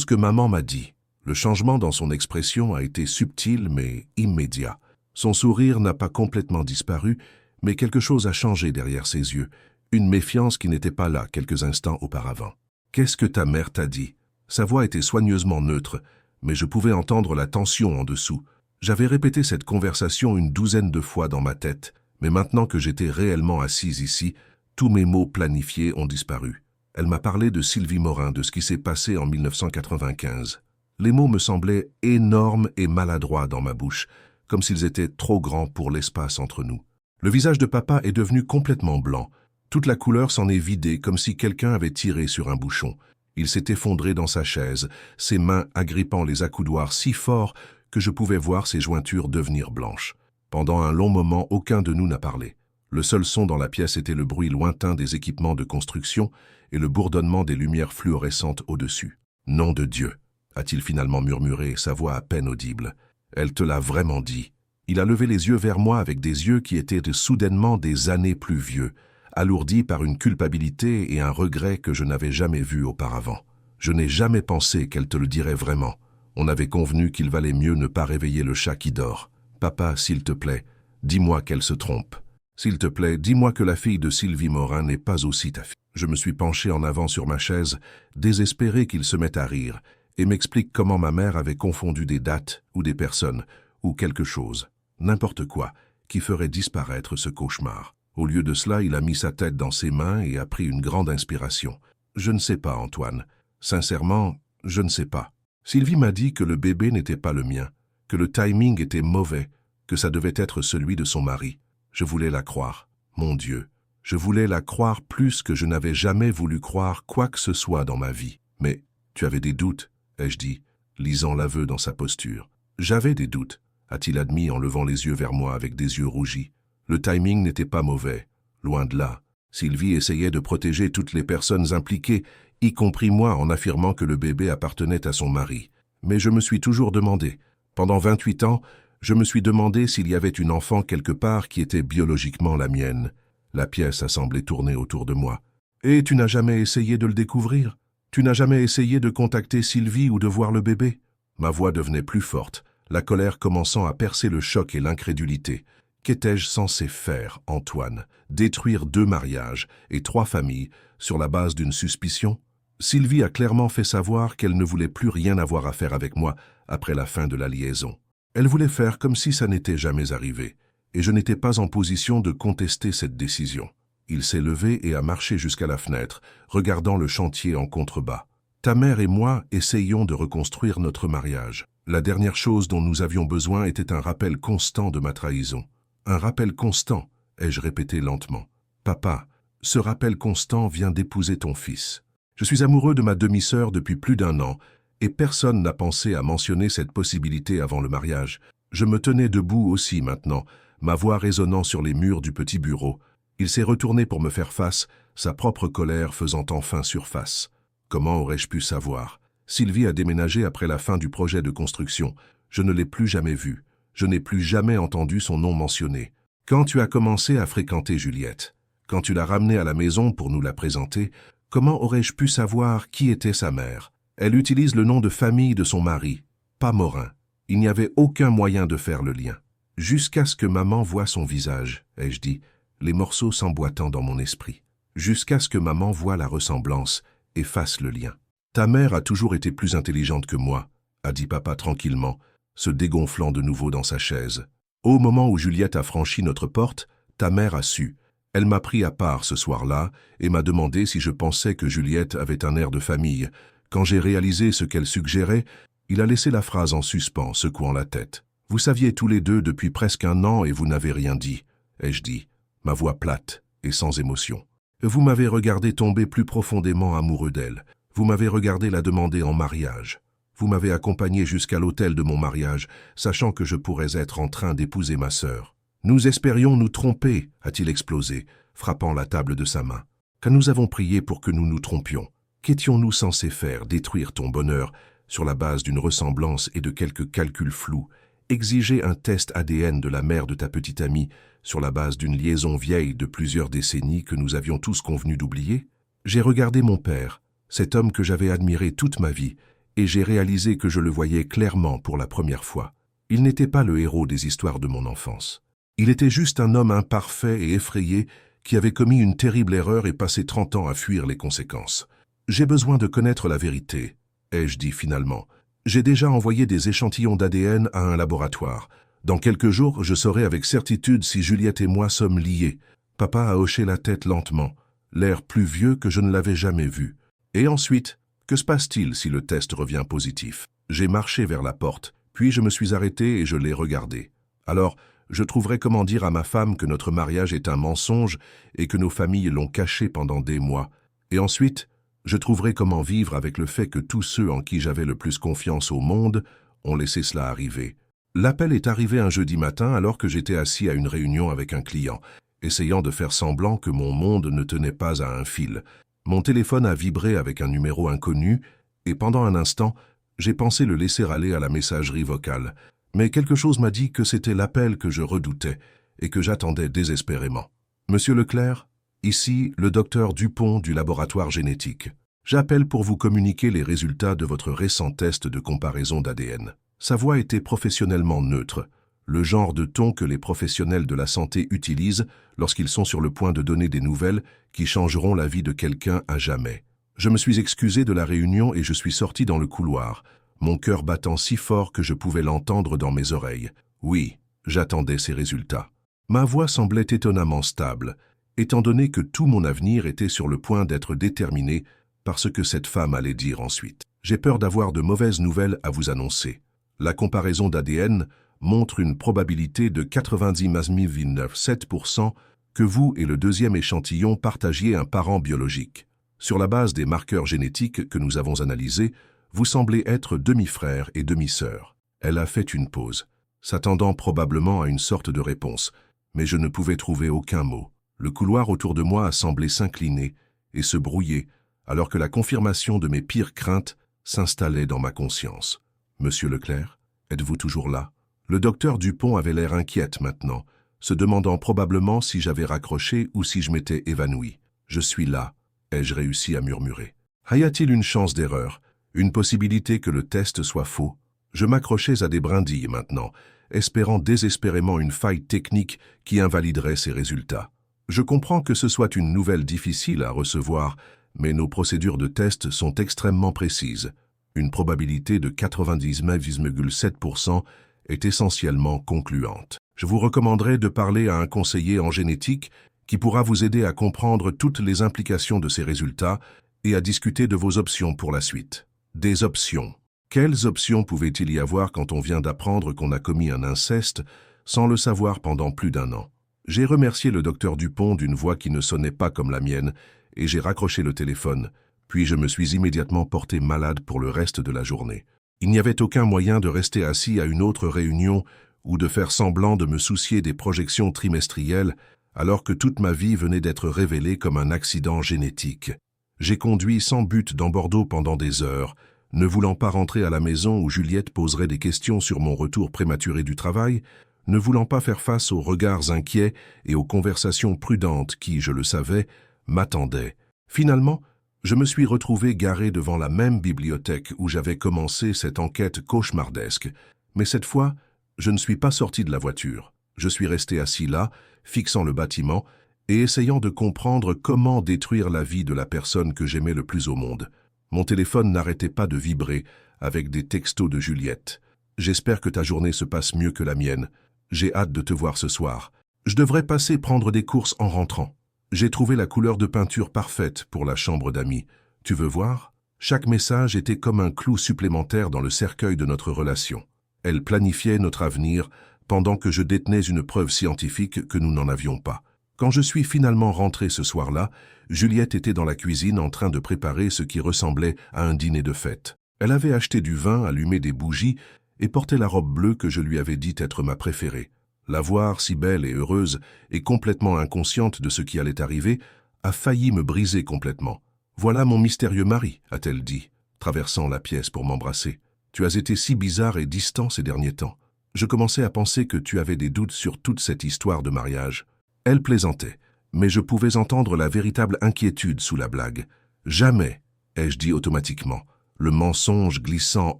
que maman m'a dit. Le changement dans son expression a été subtil mais immédiat. Son sourire n'a pas complètement disparu, mais quelque chose a changé derrière ses yeux, une méfiance qui n'était pas là quelques instants auparavant. « Qu'est-ce que ta mère t'a dit ?» Sa voix était soigneusement neutre, mais je pouvais entendre la tension en dessous. J'avais répété cette conversation une douzaine de fois dans ma tête, mais maintenant que j'étais réellement assise ici, tous mes mots planifiés ont disparu. Elle m'a parlé de Sylvie Morin, de ce qui s'est passé en 1995. Les mots me semblaient énormes et maladroits dans ma bouche, comme s'ils étaient trop grands pour l'espace entre nous. Le visage de papa est devenu complètement blanc. Toute la couleur s'en est vidée, comme si quelqu'un avait tiré sur un bouchon. Il s'est effondré dans sa chaise, ses mains agrippant les accoudoirs si fort que je pouvais voir ses jointures devenir blanches. Pendant un long moment, aucun de nous n'a parlé. Le seul son dans la pièce était le bruit lointain des équipements de construction et le bourdonnement des lumières fluorescentes au-dessus. « Nom de Dieu !» a-t-il finalement murmuré, sa voix à peine audible. « Elle te l'a vraiment dit. » Il a levé les yeux vers moi avec des yeux qui étaient soudainement des années plus vieux, alourdis par une culpabilité et un regret que je n'avais jamais vus auparavant. Je n'ai jamais pensé qu'elle te le dirait vraiment. On avait convenu qu'il valait mieux ne pas réveiller le chat qui dort. Papa, s'il te plaît, dis-moi qu'elle se trompe. S'il te plaît, dis-moi que la fille de Sylvie Morin n'est pas aussi ta fille. Je me suis penché en avant sur ma chaise, désespéré qu'il se mette à rire, et m'explique comment ma mère avait confondu des dates ou des personnes, ou quelque chose, n'importe quoi, qui ferait disparaître ce cauchemar. Au lieu de cela, il a mis sa tête dans ses mains et a pris une grande inspiration. Je ne sais pas, Antoine. Sincèrement, je ne sais pas. Sylvie m'a dit que le bébé n'était pas le mien, que le timing était mauvais, que ça devait être celui de son mari. Je voulais la croire. Mon Dieu, je voulais la croire plus que je n'avais jamais voulu croire quoi que ce soit dans ma vie. Mais tu avais des doutes, ai-je dit, lisant l'aveu dans sa posture. J'avais des doutes, a-t-il admis en levant les yeux vers moi avec des yeux rougis. Le timing n'était pas mauvais, loin de là. Sylvie essayait de protéger toutes les personnes impliquées, y compris moi en affirmant que le bébé appartenait à son mari. Mais je me suis toujours demandé, pendant 28 ans, je me suis demandé s'il y avait une enfant quelque part qui était biologiquement la mienne. La pièce a semblé tourner autour de moi. Et tu n'as jamais essayé de le découvrir? Tu n'as jamais essayé de contacter Sylvie ou de voir le bébé? Ma voix devenait plus forte, la colère commençant à percer le choc et l'incrédulité. Qu'étais-je censé faire, Antoine? Détruire 2 mariages et 3 familles sur la base d'une suspicion? Sylvie a clairement fait savoir qu'elle ne voulait plus rien avoir à faire avec moi après la fin de la liaison. Elle voulait faire comme si ça n'était jamais arrivé, et je n'étais pas en position de contester cette décision. Il s'est levé et a marché jusqu'à la fenêtre, regardant le chantier en contrebas. Ta mère et moi essayions de reconstruire notre mariage. La dernière chose dont nous avions besoin était un rappel constant de ma trahison. Un rappel constant, ai-je répété lentement. Papa, ce rappel constant vient d'épouser ton fils. Je suis amoureux de ma demi-sœur depuis plus d'1 an, et personne n'a pensé à mentionner cette possibilité avant le mariage. Je me tenais debout aussi maintenant, ma voix résonnant sur les murs du petit bureau. Il s'est retourné pour me faire face, sa propre colère faisant enfin surface. Comment aurais-je pu savoir? Sylvie a déménagé après la fin du projet de construction. Je ne l'ai plus jamais vue. Je n'ai plus jamais entendu son nom mentionné. Quand tu as commencé à fréquenter Juliette, quand tu l'as ramenée à la maison pour nous la présenter, comment aurais-je pu savoir qui était sa mère? Elle utilise le nom de famille de son mari, pas Morin. Il n'y avait aucun moyen de faire le lien. Jusqu'à ce que maman voie son visage, ai-je dit, les morceaux s'emboîtant dans mon esprit. Jusqu'à ce que maman voie la ressemblance et fasse le lien. Ta mère a toujours été plus intelligente que moi, a dit papa tranquillement, se dégonflant de nouveau dans sa chaise. Au moment où Juliette a franchi notre porte, ta mère a su. Elle m'a pris à part ce soir-là et m'a demandé si je pensais que Juliette avait un air de famille. Quand j'ai réalisé ce qu'elle suggérait, il a laissé la phrase en suspens, secouant la tête. Vous saviez tous les deux depuis presque 1 an et vous n'avez rien dit, ai-je dit, ma voix plate et sans émotion. Vous m'avez regardé tomber plus profondément amoureux d'elle. Vous m'avez regardé la demander en mariage. Vous m'avez accompagné jusqu'à l'hôtel de mon mariage, sachant que je pourrais être en train d'épouser ma sœur. Nous espérions nous tromper, a-t-il explosé, frappant la table de sa main. Quand nous avons prié pour que nous nous trompions, qu'étions-nous censés faire? Détruire ton bonheur sur la base d'une ressemblance et de quelques calculs flous, exiger un test ADN de la mère de ta petite amie sur la base d'une liaison vieille de plusieurs décennies que nous avions tous convenu d'oublier? J'ai regardé mon père, cet homme que j'avais admiré toute ma vie, et j'ai réalisé que je le voyais clairement pour la première fois. Il n'était pas le héros des histoires de mon enfance. Il était juste un homme imparfait et effrayé qui avait commis une terrible erreur et passé 30 ans à fuir les conséquences. J'ai besoin de connaître la vérité, ai-je dit finalement. J'ai déjà envoyé des échantillons d'ADN à un laboratoire. Dans quelques jours, je saurai avec certitude si Juliette et moi sommes liés. Papa a hoché la tête lentement, l'air plus vieux que je ne l'avais jamais vu. Et ensuite, que se passe-t-il si le test revient positif? J'ai marché vers la porte, puis je me suis arrêté et je l'ai regardé. Alors, je trouverai comment dire à ma femme que notre mariage est un mensonge et que nos familles l'ont caché pendant des mois. Et ensuite, je trouverai comment vivre avec le fait que tous ceux en qui j'avais le plus confiance au monde ont laissé cela arriver. L'appel est arrivé un jeudi matin alors que j'étais assis à une réunion avec un client, essayant de faire semblant que mon monde ne tenait pas à un fil. Mon téléphone a vibré avec un numéro inconnu et pendant un instant, j'ai pensé le laisser aller à la messagerie vocale. Mais quelque chose m'a dit que c'était l'appel que je redoutais et que j'attendais désespérément. Monsieur Leclerc, ici le docteur Dupont du laboratoire génétique. J'appelle pour vous communiquer les résultats de votre récent test de comparaison d'ADN. Sa voix était professionnellement neutre, le genre de ton que les professionnels de la santé utilisent lorsqu'ils sont sur le point de donner des nouvelles qui changeront la vie de quelqu'un à jamais. Je me suis excusé de la réunion et je suis sorti dans le couloir, mon cœur battant si fort que je pouvais l'entendre dans mes oreilles. Oui, j'attendais ces résultats. Ma voix semblait étonnamment stable, étant donné que tout mon avenir était sur le point d'être déterminé par ce que cette femme allait dire ensuite. J'ai peur d'avoir de mauvaises nouvelles à vous annoncer. La comparaison d'ADN montre une probabilité de 99,7% que vous et le deuxième échantillon partagiez un parent biologique. Sur la base des marqueurs génétiques que nous avons analysés, vous semblez être demi-frère et demi-sœur. Elle a fait une pause, s'attendant probablement à une sorte de réponse, mais je ne pouvais trouver aucun mot. Le couloir autour de moi a semblé s'incliner et se brouiller, alors que la confirmation de mes pires craintes s'installait dans ma conscience. « Monsieur Leclerc, êtes-vous toujours là ?» Le docteur Dupont avait l'air inquiète maintenant, se demandant probablement si j'avais raccroché ou si je m'étais évanoui. « Je suis là », ai-je réussi à murmurer. Y a-t-il une chance d'erreur, une possibilité que le test soit faux? Je m'accrochais à des brindilles maintenant, espérant désespérément une faille technique qui invaliderait ces résultats. Je comprends que ce soit une nouvelle difficile à recevoir, mais nos procédures de test sont extrêmement précises. Une probabilité de 99,7% est essentiellement concluante. Je vous recommanderais de parler à un conseiller en génétique qui pourra vous aider à comprendre toutes les implications de ces résultats et à discuter de vos options pour la suite. Des options. Quelles options pouvait-il y avoir quand on vient d'apprendre qu'on a commis un inceste sans le savoir pendant plus d'1 an? J'ai remercié le docteur Dupont d'une voix qui ne sonnait pas comme la mienne et j'ai raccroché le téléphone, puis je me suis immédiatement porté malade pour le reste de la journée. Il n'y avait aucun moyen de rester assis à une autre réunion ou de faire semblant de me soucier des projections trimestrielles alors que toute ma vie venait d'être révélée comme un accident génétique. J'ai conduit sans but dans Bordeaux pendant des heures, ne voulant pas rentrer à la maison où Juliette poserait des questions sur mon retour prématuré du travail, ne voulant pas faire face aux regards inquiets et aux conversations prudentes qui, je le savais, m'attendaient. Finalement, je me suis retrouvé garé devant la même bibliothèque où j'avais commencé cette enquête cauchemardesque. Mais cette fois, je ne suis pas sorti de la voiture. Je suis resté assis là, fixant le bâtiment et essayant de comprendre comment détruire la vie de la personne que j'aimais le plus au monde. Mon téléphone n'arrêtait pas de vibrer avec des textos de Juliette. « J'espère que ta journée se passe mieux que la mienne. J'ai hâte de te voir ce soir. Je devrais passer prendre des courses en rentrant. J'ai trouvé la couleur de peinture parfaite pour la chambre d'amis. Tu veux voir ?» Chaque message était comme un clou supplémentaire dans le cercueil de notre relation. Elle planifiait notre avenir pendant que je détenais une preuve scientifique que nous n'en avions pas. Quand je suis finalement rentré ce soir-là, Juliette était dans la cuisine en train de préparer ce qui ressemblait à un dîner de fête. Elle avait acheté du vin, allumé des bougies et portait la robe bleue que je lui avais dit être ma préférée. La voir si belle et heureuse et complètement inconsciente de ce qui allait arriver a failli me briser complètement. « Voilà mon mystérieux mari », a-t-elle dit, traversant la pièce pour m'embrasser. « Tu as été si bizarre et distant ces derniers temps. Je commençais à penser que tu avais des doutes sur toute cette histoire de mariage. » Elle plaisantait, mais je pouvais entendre la véritable inquiétude sous la blague. « Jamais », ai-je dit automatiquement, le mensonge glissant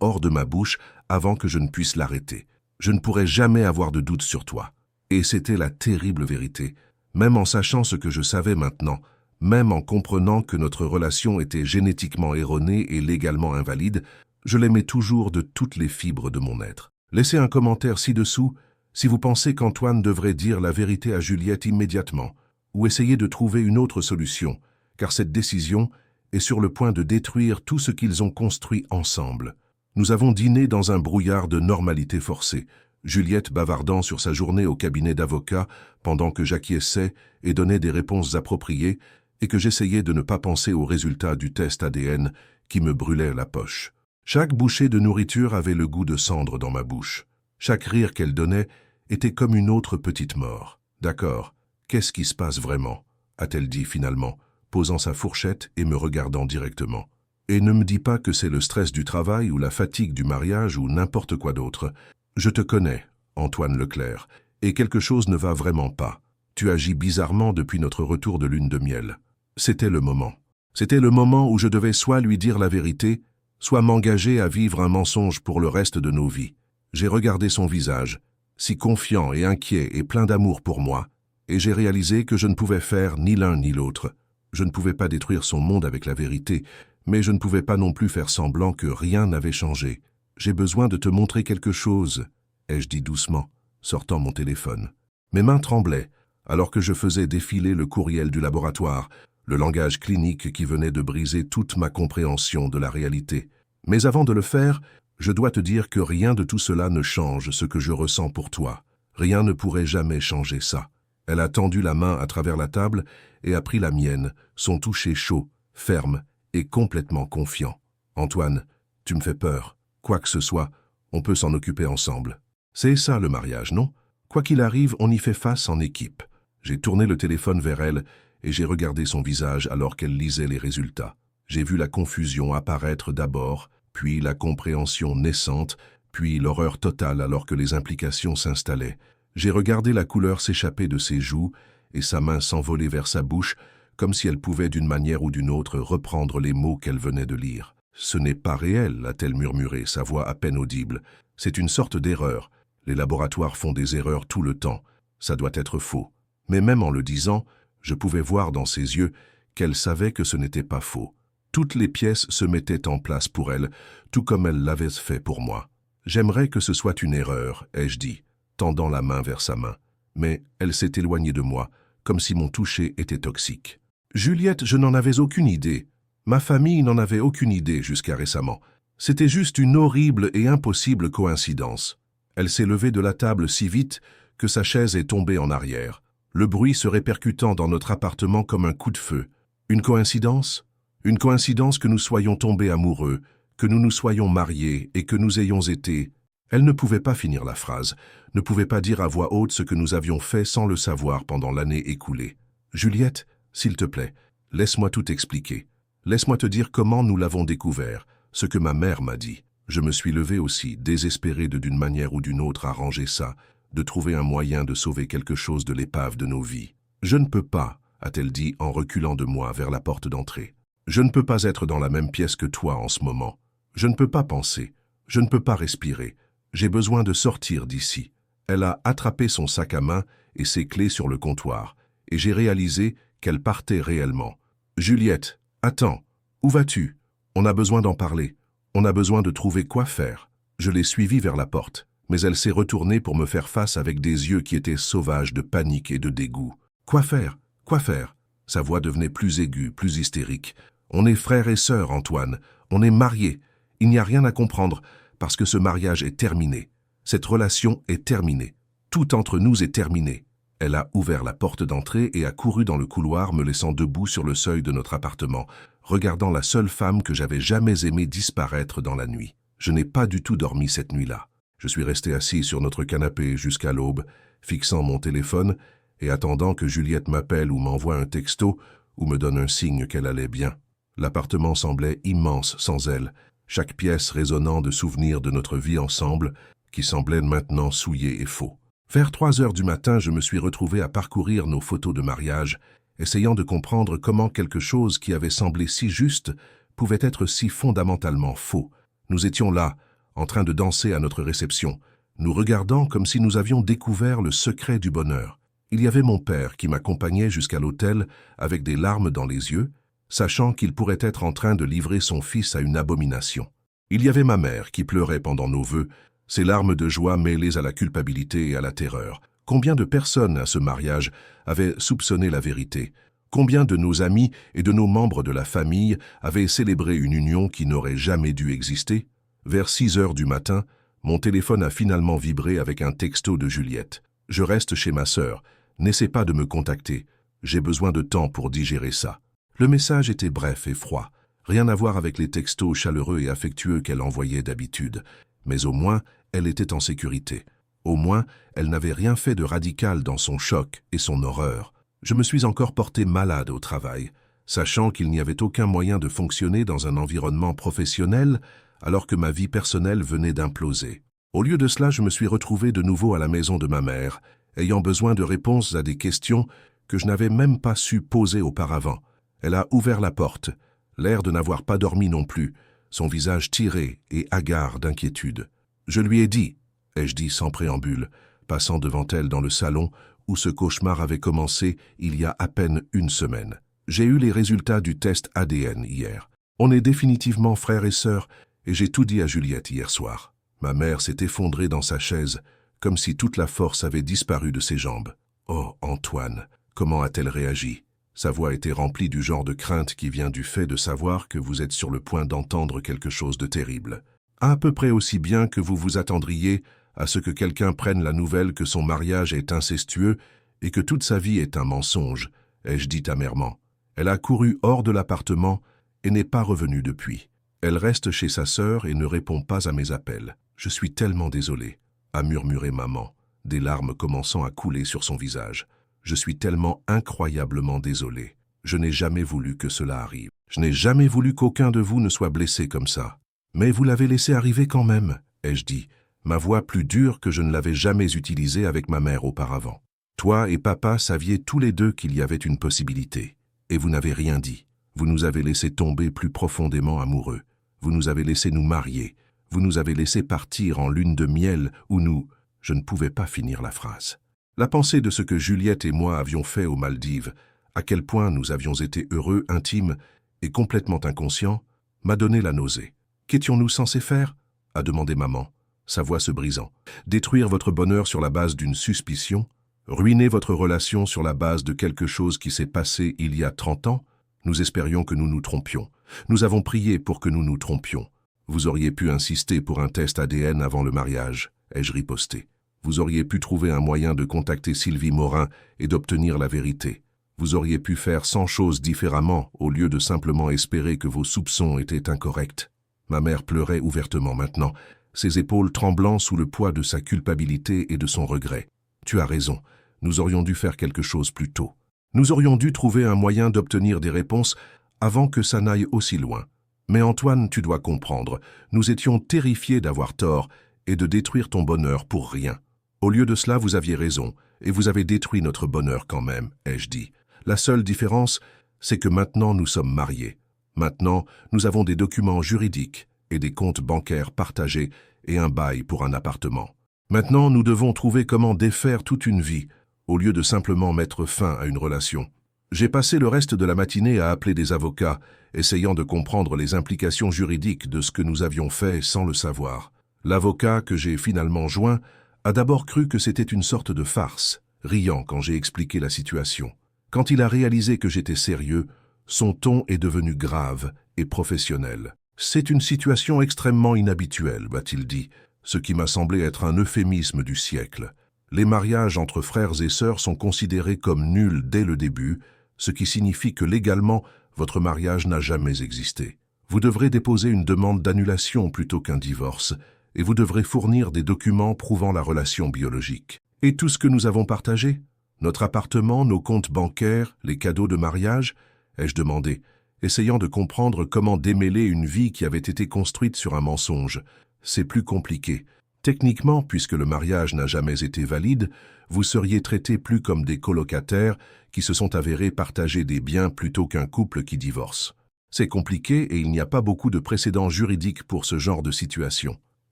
hors de ma bouche avant que je ne puisse l'arrêter. « Je ne pourrais jamais avoir de doute sur toi. » Et c'était la terrible vérité. Même en sachant ce que je savais maintenant, même en comprenant que notre relation était génétiquement erronée et légalement invalide, je l'aimais toujours de toutes les fibres de mon être. Laissez un commentaire ci-dessous si vous pensez qu'Antoine devrait dire la vérité à Juliette immédiatement, ou essayer de trouver une autre solution, car cette décision est sur le point de détruire tout ce qu'ils ont construit ensemble. Nous avons dîné dans un brouillard de normalité forcée, Juliette bavardant sur sa journée au cabinet d'avocat pendant que j'acquiesçais et donnais des réponses appropriées et que j'essayais de ne pas penser aux résultats du test ADN qui me brûlait la poche. Chaque bouchée de nourriture avait le goût de cendre dans ma bouche. Chaque rire qu'elle donnait était comme une autre petite mort. « D'accord, qu'est-ce qui se passe vraiment ?» a-t-elle dit finalement, posant sa fourchette et me regardant directement. « Et ne me dis pas que c'est le stress du travail ou la fatigue du mariage ou n'importe quoi d'autre. Je te connais, Antoine Leclerc, et quelque chose ne va vraiment pas. Tu agis bizarrement depuis notre retour de lune de miel. » C'était le moment. C'était le moment où je devais soit lui dire la vérité, soit m'engager à vivre un mensonge pour le reste de nos vies. J'ai regardé son visage, si confiant et inquiet et plein d'amour pour moi, et j'ai réalisé que je ne pouvais faire ni l'un ni l'autre. Je ne pouvais pas détruire son monde avec la vérité, mais je ne pouvais pas non plus faire semblant que rien n'avait changé. « J'ai besoin de te montrer quelque chose », ai-je dit doucement. sortant mon téléphone. Mes mains tremblaient, alors que je faisais défiler le courriel du laboratoire, le langage clinique qui venait de briser toute ma compréhension de la réalité. Mais avant de le faire, je dois te dire que rien de tout cela ne change ce que je ressens pour toi. Rien ne pourrait jamais changer ça. Elle a tendu la main à travers la table et a pris la mienne, son toucher chaud, ferme et complètement confiant. Antoine, tu me fais peur. Quoi que ce soit, on peut s'en occuper ensemble. C'est ça le mariage, non? Quoi qu'il arrive, on y fait face en équipe. J'ai tourné le téléphone vers elle et j'ai regardé son visage alors qu'elle lisait les résultats. J'ai vu la confusion apparaître d'abord, puis la compréhension naissante, puis l'horreur totale alors que les implications s'installaient. J'ai regardé la couleur s'échapper de ses joues et sa main s'envoler vers sa bouche, comme si elle pouvait d'une manière ou d'une autre reprendre les mots qu'elle venait de lire. « Ce n'est pas réel », a-t-elle murmuré, sa voix à peine audible. « C'est une sorte d'erreur. Les laboratoires font des erreurs tout le temps. Ça doit être faux. » Mais même en le disant, je pouvais voir dans ses yeux qu'elle savait que ce n'était pas faux. Toutes les pièces se mettaient en place pour elle, tout comme elle l'avait fait pour moi. « J'aimerais que ce soit une erreur », ai-je dit, tendant la main vers sa main. Mais elle s'est éloignée de moi, comme si mon toucher était toxique. « Juliette, je n'en avais aucune idée. Ma famille n'en avait aucune idée jusqu'à récemment. C'était juste une horrible et impossible coïncidence. » Elle s'est levée de la table si vite que sa chaise est tombée en arrière, le bruit se répercutant dans notre appartement comme un coup de feu. Une coïncidence? Une coïncidence que nous soyons tombés amoureux, que nous nous soyons mariés et que nous ayons été... Elle ne pouvait pas finir la phrase, ne pouvait pas dire à voix haute ce que nous avions fait sans le savoir pendant l'année écoulée. « Juliette, s'il te plaît, laisse-moi tout expliquer. Laisse-moi te dire comment nous l'avons découvert, ce que ma mère m'a dit. » Je me suis levé aussi, désespéré de d'une manière ou d'une autre arranger ça, de trouver un moyen de sauver quelque chose de l'épave de nos vies. « Je ne peux pas, » a-t-elle dit en reculant de moi vers la porte d'entrée. « Je ne peux pas être dans la même pièce que toi en ce moment. Je ne peux pas penser. Je ne peux pas respirer. J'ai besoin de sortir d'ici. » Elle a attrapé son sac à main et ses clés sur le comptoir, et j'ai réalisé qu'elle partait réellement. « Juliette, attends, où vas-tu? On a besoin d'en parler. On a besoin de trouver quoi faire. » Je l'ai suivie vers la porte, mais elle s'est retournée pour me faire face avec des yeux qui étaient sauvages de panique et de dégoût. « Quoi faire? Quoi faire ?» Sa voix devenait plus aiguë, plus hystérique. « On est frères et sœurs, Antoine. On est mariés. Il n'y a rien à comprendre, parce que ce mariage est terminé. Cette relation est terminée. Tout entre nous est terminé. » Elle a ouvert la porte d'entrée et a couru dans le couloir, me laissant debout sur le seuil de notre appartement, regardant la seule femme que j'avais jamais aimée disparaître dans la nuit. Je n'ai pas du tout dormi cette nuit-là. Je suis resté assis sur notre canapé jusqu'à l'aube, fixant mon téléphone et attendant que Juliette m'appelle ou m'envoie un texto ou me donne un signe qu'elle allait bien. L'appartement semblait immense sans elle, chaque pièce résonnant de souvenirs de notre vie ensemble qui semblaient maintenant souillés et faux. Vers 3 heures du matin, je me suis retrouvé à parcourir nos photos de mariage, essayant de comprendre comment quelque chose qui avait semblé si juste pouvait être si fondamentalement faux. Nous étions là, en train de danser à notre réception, nous regardant comme si nous avions découvert le secret du bonheur. Il y avait mon père qui m'accompagnait jusqu'à l'hôtel avec des larmes dans les yeux, sachant qu'il pourrait être en train de livrer son fils à une abomination. Il y avait ma mère qui pleurait pendant nos vœux, ses larmes de joie mêlées à la culpabilité et à la terreur. Combien de personnes à ce mariage avaient soupçonné la vérité? Combien de nos amis et de nos membres de la famille avaient célébré une union qui n'aurait jamais dû exister? Vers 6 heures du matin, mon téléphone a finalement vibré avec un texto de Juliette. « Je reste chez ma sœur. N'essaie pas de me contacter. J'ai besoin de temps pour digérer ça. » Le message était bref et froid. Rien à voir avec les textos chaleureux et affectueux qu'elle envoyait d'habitude. Mais au moins, elle était en sécurité. Au moins, elle n'avait rien fait de radical dans son choc et son horreur. Je me suis encore porté malade au travail, sachant qu'il n'y avait aucun moyen de fonctionner dans un environnement professionnel alors que ma vie personnelle venait d'imploser. Au lieu de cela, je me suis retrouvé de nouveau à la maison de ma mère, ayant besoin de réponses à des questions que je n'avais même pas su poser auparavant. Elle a ouvert la porte, l'air de n'avoir pas dormi non plus, son visage tiré et hagard d'inquiétude. « Je lui ai dit », ai-je dit sans préambule, passant devant elle dans le salon où ce cauchemar avait commencé il y a à peine 1 semaine. « J'ai eu les résultats du test ADN hier. On est définitivement frères et sœurs et j'ai tout dit à Juliette hier soir. » Ma mère s'est effondrée dans sa chaise, comme si toute la force avait disparu de ses jambes. « Oh, Antoine, comment a-t-elle réagi ?» Sa voix était remplie du genre de crainte qui vient du fait de savoir que vous êtes sur le point d'entendre quelque chose de terrible. À peu près aussi bien que vous vous attendriez à ce que quelqu'un prenne la nouvelle que son mariage est incestueux et que toute sa vie est un mensonge, ai-je dit amèrement. Elle a couru hors de l'appartement et n'est pas revenue depuis. Elle reste chez sa sœur et ne répond pas à mes appels. Je suis tellement désolé, a murmuré maman, des larmes commençant à couler sur son visage. Je suis tellement incroyablement désolé. Je n'ai jamais voulu que cela arrive. Je n'ai jamais voulu qu'aucun de vous ne soit blessé comme ça. Mais vous l'avez laissé arriver quand même, ai-je dit, ma voix plus dure que je ne l'avais jamais utilisée avec ma mère auparavant. Toi et papa saviez tous les deux qu'il y avait une possibilité. Et vous n'avez rien dit. Vous nous avez laissé tomber plus profondément amoureux. Vous nous avez laissé nous marier. Vous nous avez laissé partir en lune de miel où nous... Je ne pouvais pas finir la phrase. La pensée de ce que Juliette et moi avions fait aux Maldives, à quel point nous avions été heureux, intimes et complètement inconscients, m'a donné la nausée. « Qu'étions-nous censés faire ?» a demandé maman, sa voix se brisant. « Détruire votre bonheur sur la base d'une suspicion ? Ruiner votre relation sur la base de quelque chose qui s'est passé il y a 30 ans ? Nous espérions que nous nous trompions. Nous avons prié pour que nous nous trompions. Vous auriez pu insister pour un test ADN avant le mariage, ai-je riposté. Vous auriez pu trouver un moyen de contacter Sylvie Morin et d'obtenir la vérité. Vous auriez pu faire 100 choses différemment au lieu de simplement espérer que vos soupçons étaient incorrects. » Ma mère pleurait ouvertement maintenant, ses épaules tremblant sous le poids de sa culpabilité et de son regret. « Tu as raison, nous aurions dû faire quelque chose plus tôt. Nous aurions dû trouver un moyen d'obtenir des réponses avant que ça n'aille aussi loin. Mais Antoine, tu dois comprendre, nous étions terrifiés d'avoir tort et de détruire ton bonheur pour rien. Au lieu de cela, vous aviez raison, et vous avez détruit notre bonheur quand même, ai-je dit. La seule différence, c'est que maintenant nous sommes mariés. Maintenant, nous avons des documents juridiques et des comptes bancaires partagés et un bail pour un appartement. Maintenant, nous devons trouver comment défaire toute une vie, au lieu de simplement mettre fin à une relation. J'ai passé le reste de la matinée à appeler des avocats, essayant de comprendre les implications juridiques de ce que nous avions fait sans le savoir. L'avocat que j'ai finalement joint a d'abord cru que c'était une sorte de farce, riant quand j'ai expliqué la situation. Quand il a réalisé que j'étais sérieux, son ton est devenu grave et professionnel. « C'est une situation extrêmement inhabituelle », m'a-t-il dit, ce qui m'a semblé être un euphémisme du siècle. Les mariages entre frères et sœurs sont considérés comme nuls dès le début, ce qui signifie que légalement, votre mariage n'a jamais existé. Vous devrez déposer une demande d'annulation plutôt qu'un divorce, et vous devrez fournir des documents prouvant la relation biologique. Et tout ce que nous avons partagé ? Notre appartement, nos comptes bancaires, les cadeaux de mariage ? Ai-je demandé, essayant de comprendre comment démêler une vie qui avait été construite sur un mensonge. C'est plus compliqué. Techniquement, puisque le mariage n'a jamais été valide, vous seriez traités plus comme des colocataires qui se sont avérés partager des biens plutôt qu'un couple qui divorce. C'est compliqué et il n'y a pas beaucoup de précédents juridiques pour ce genre de situation.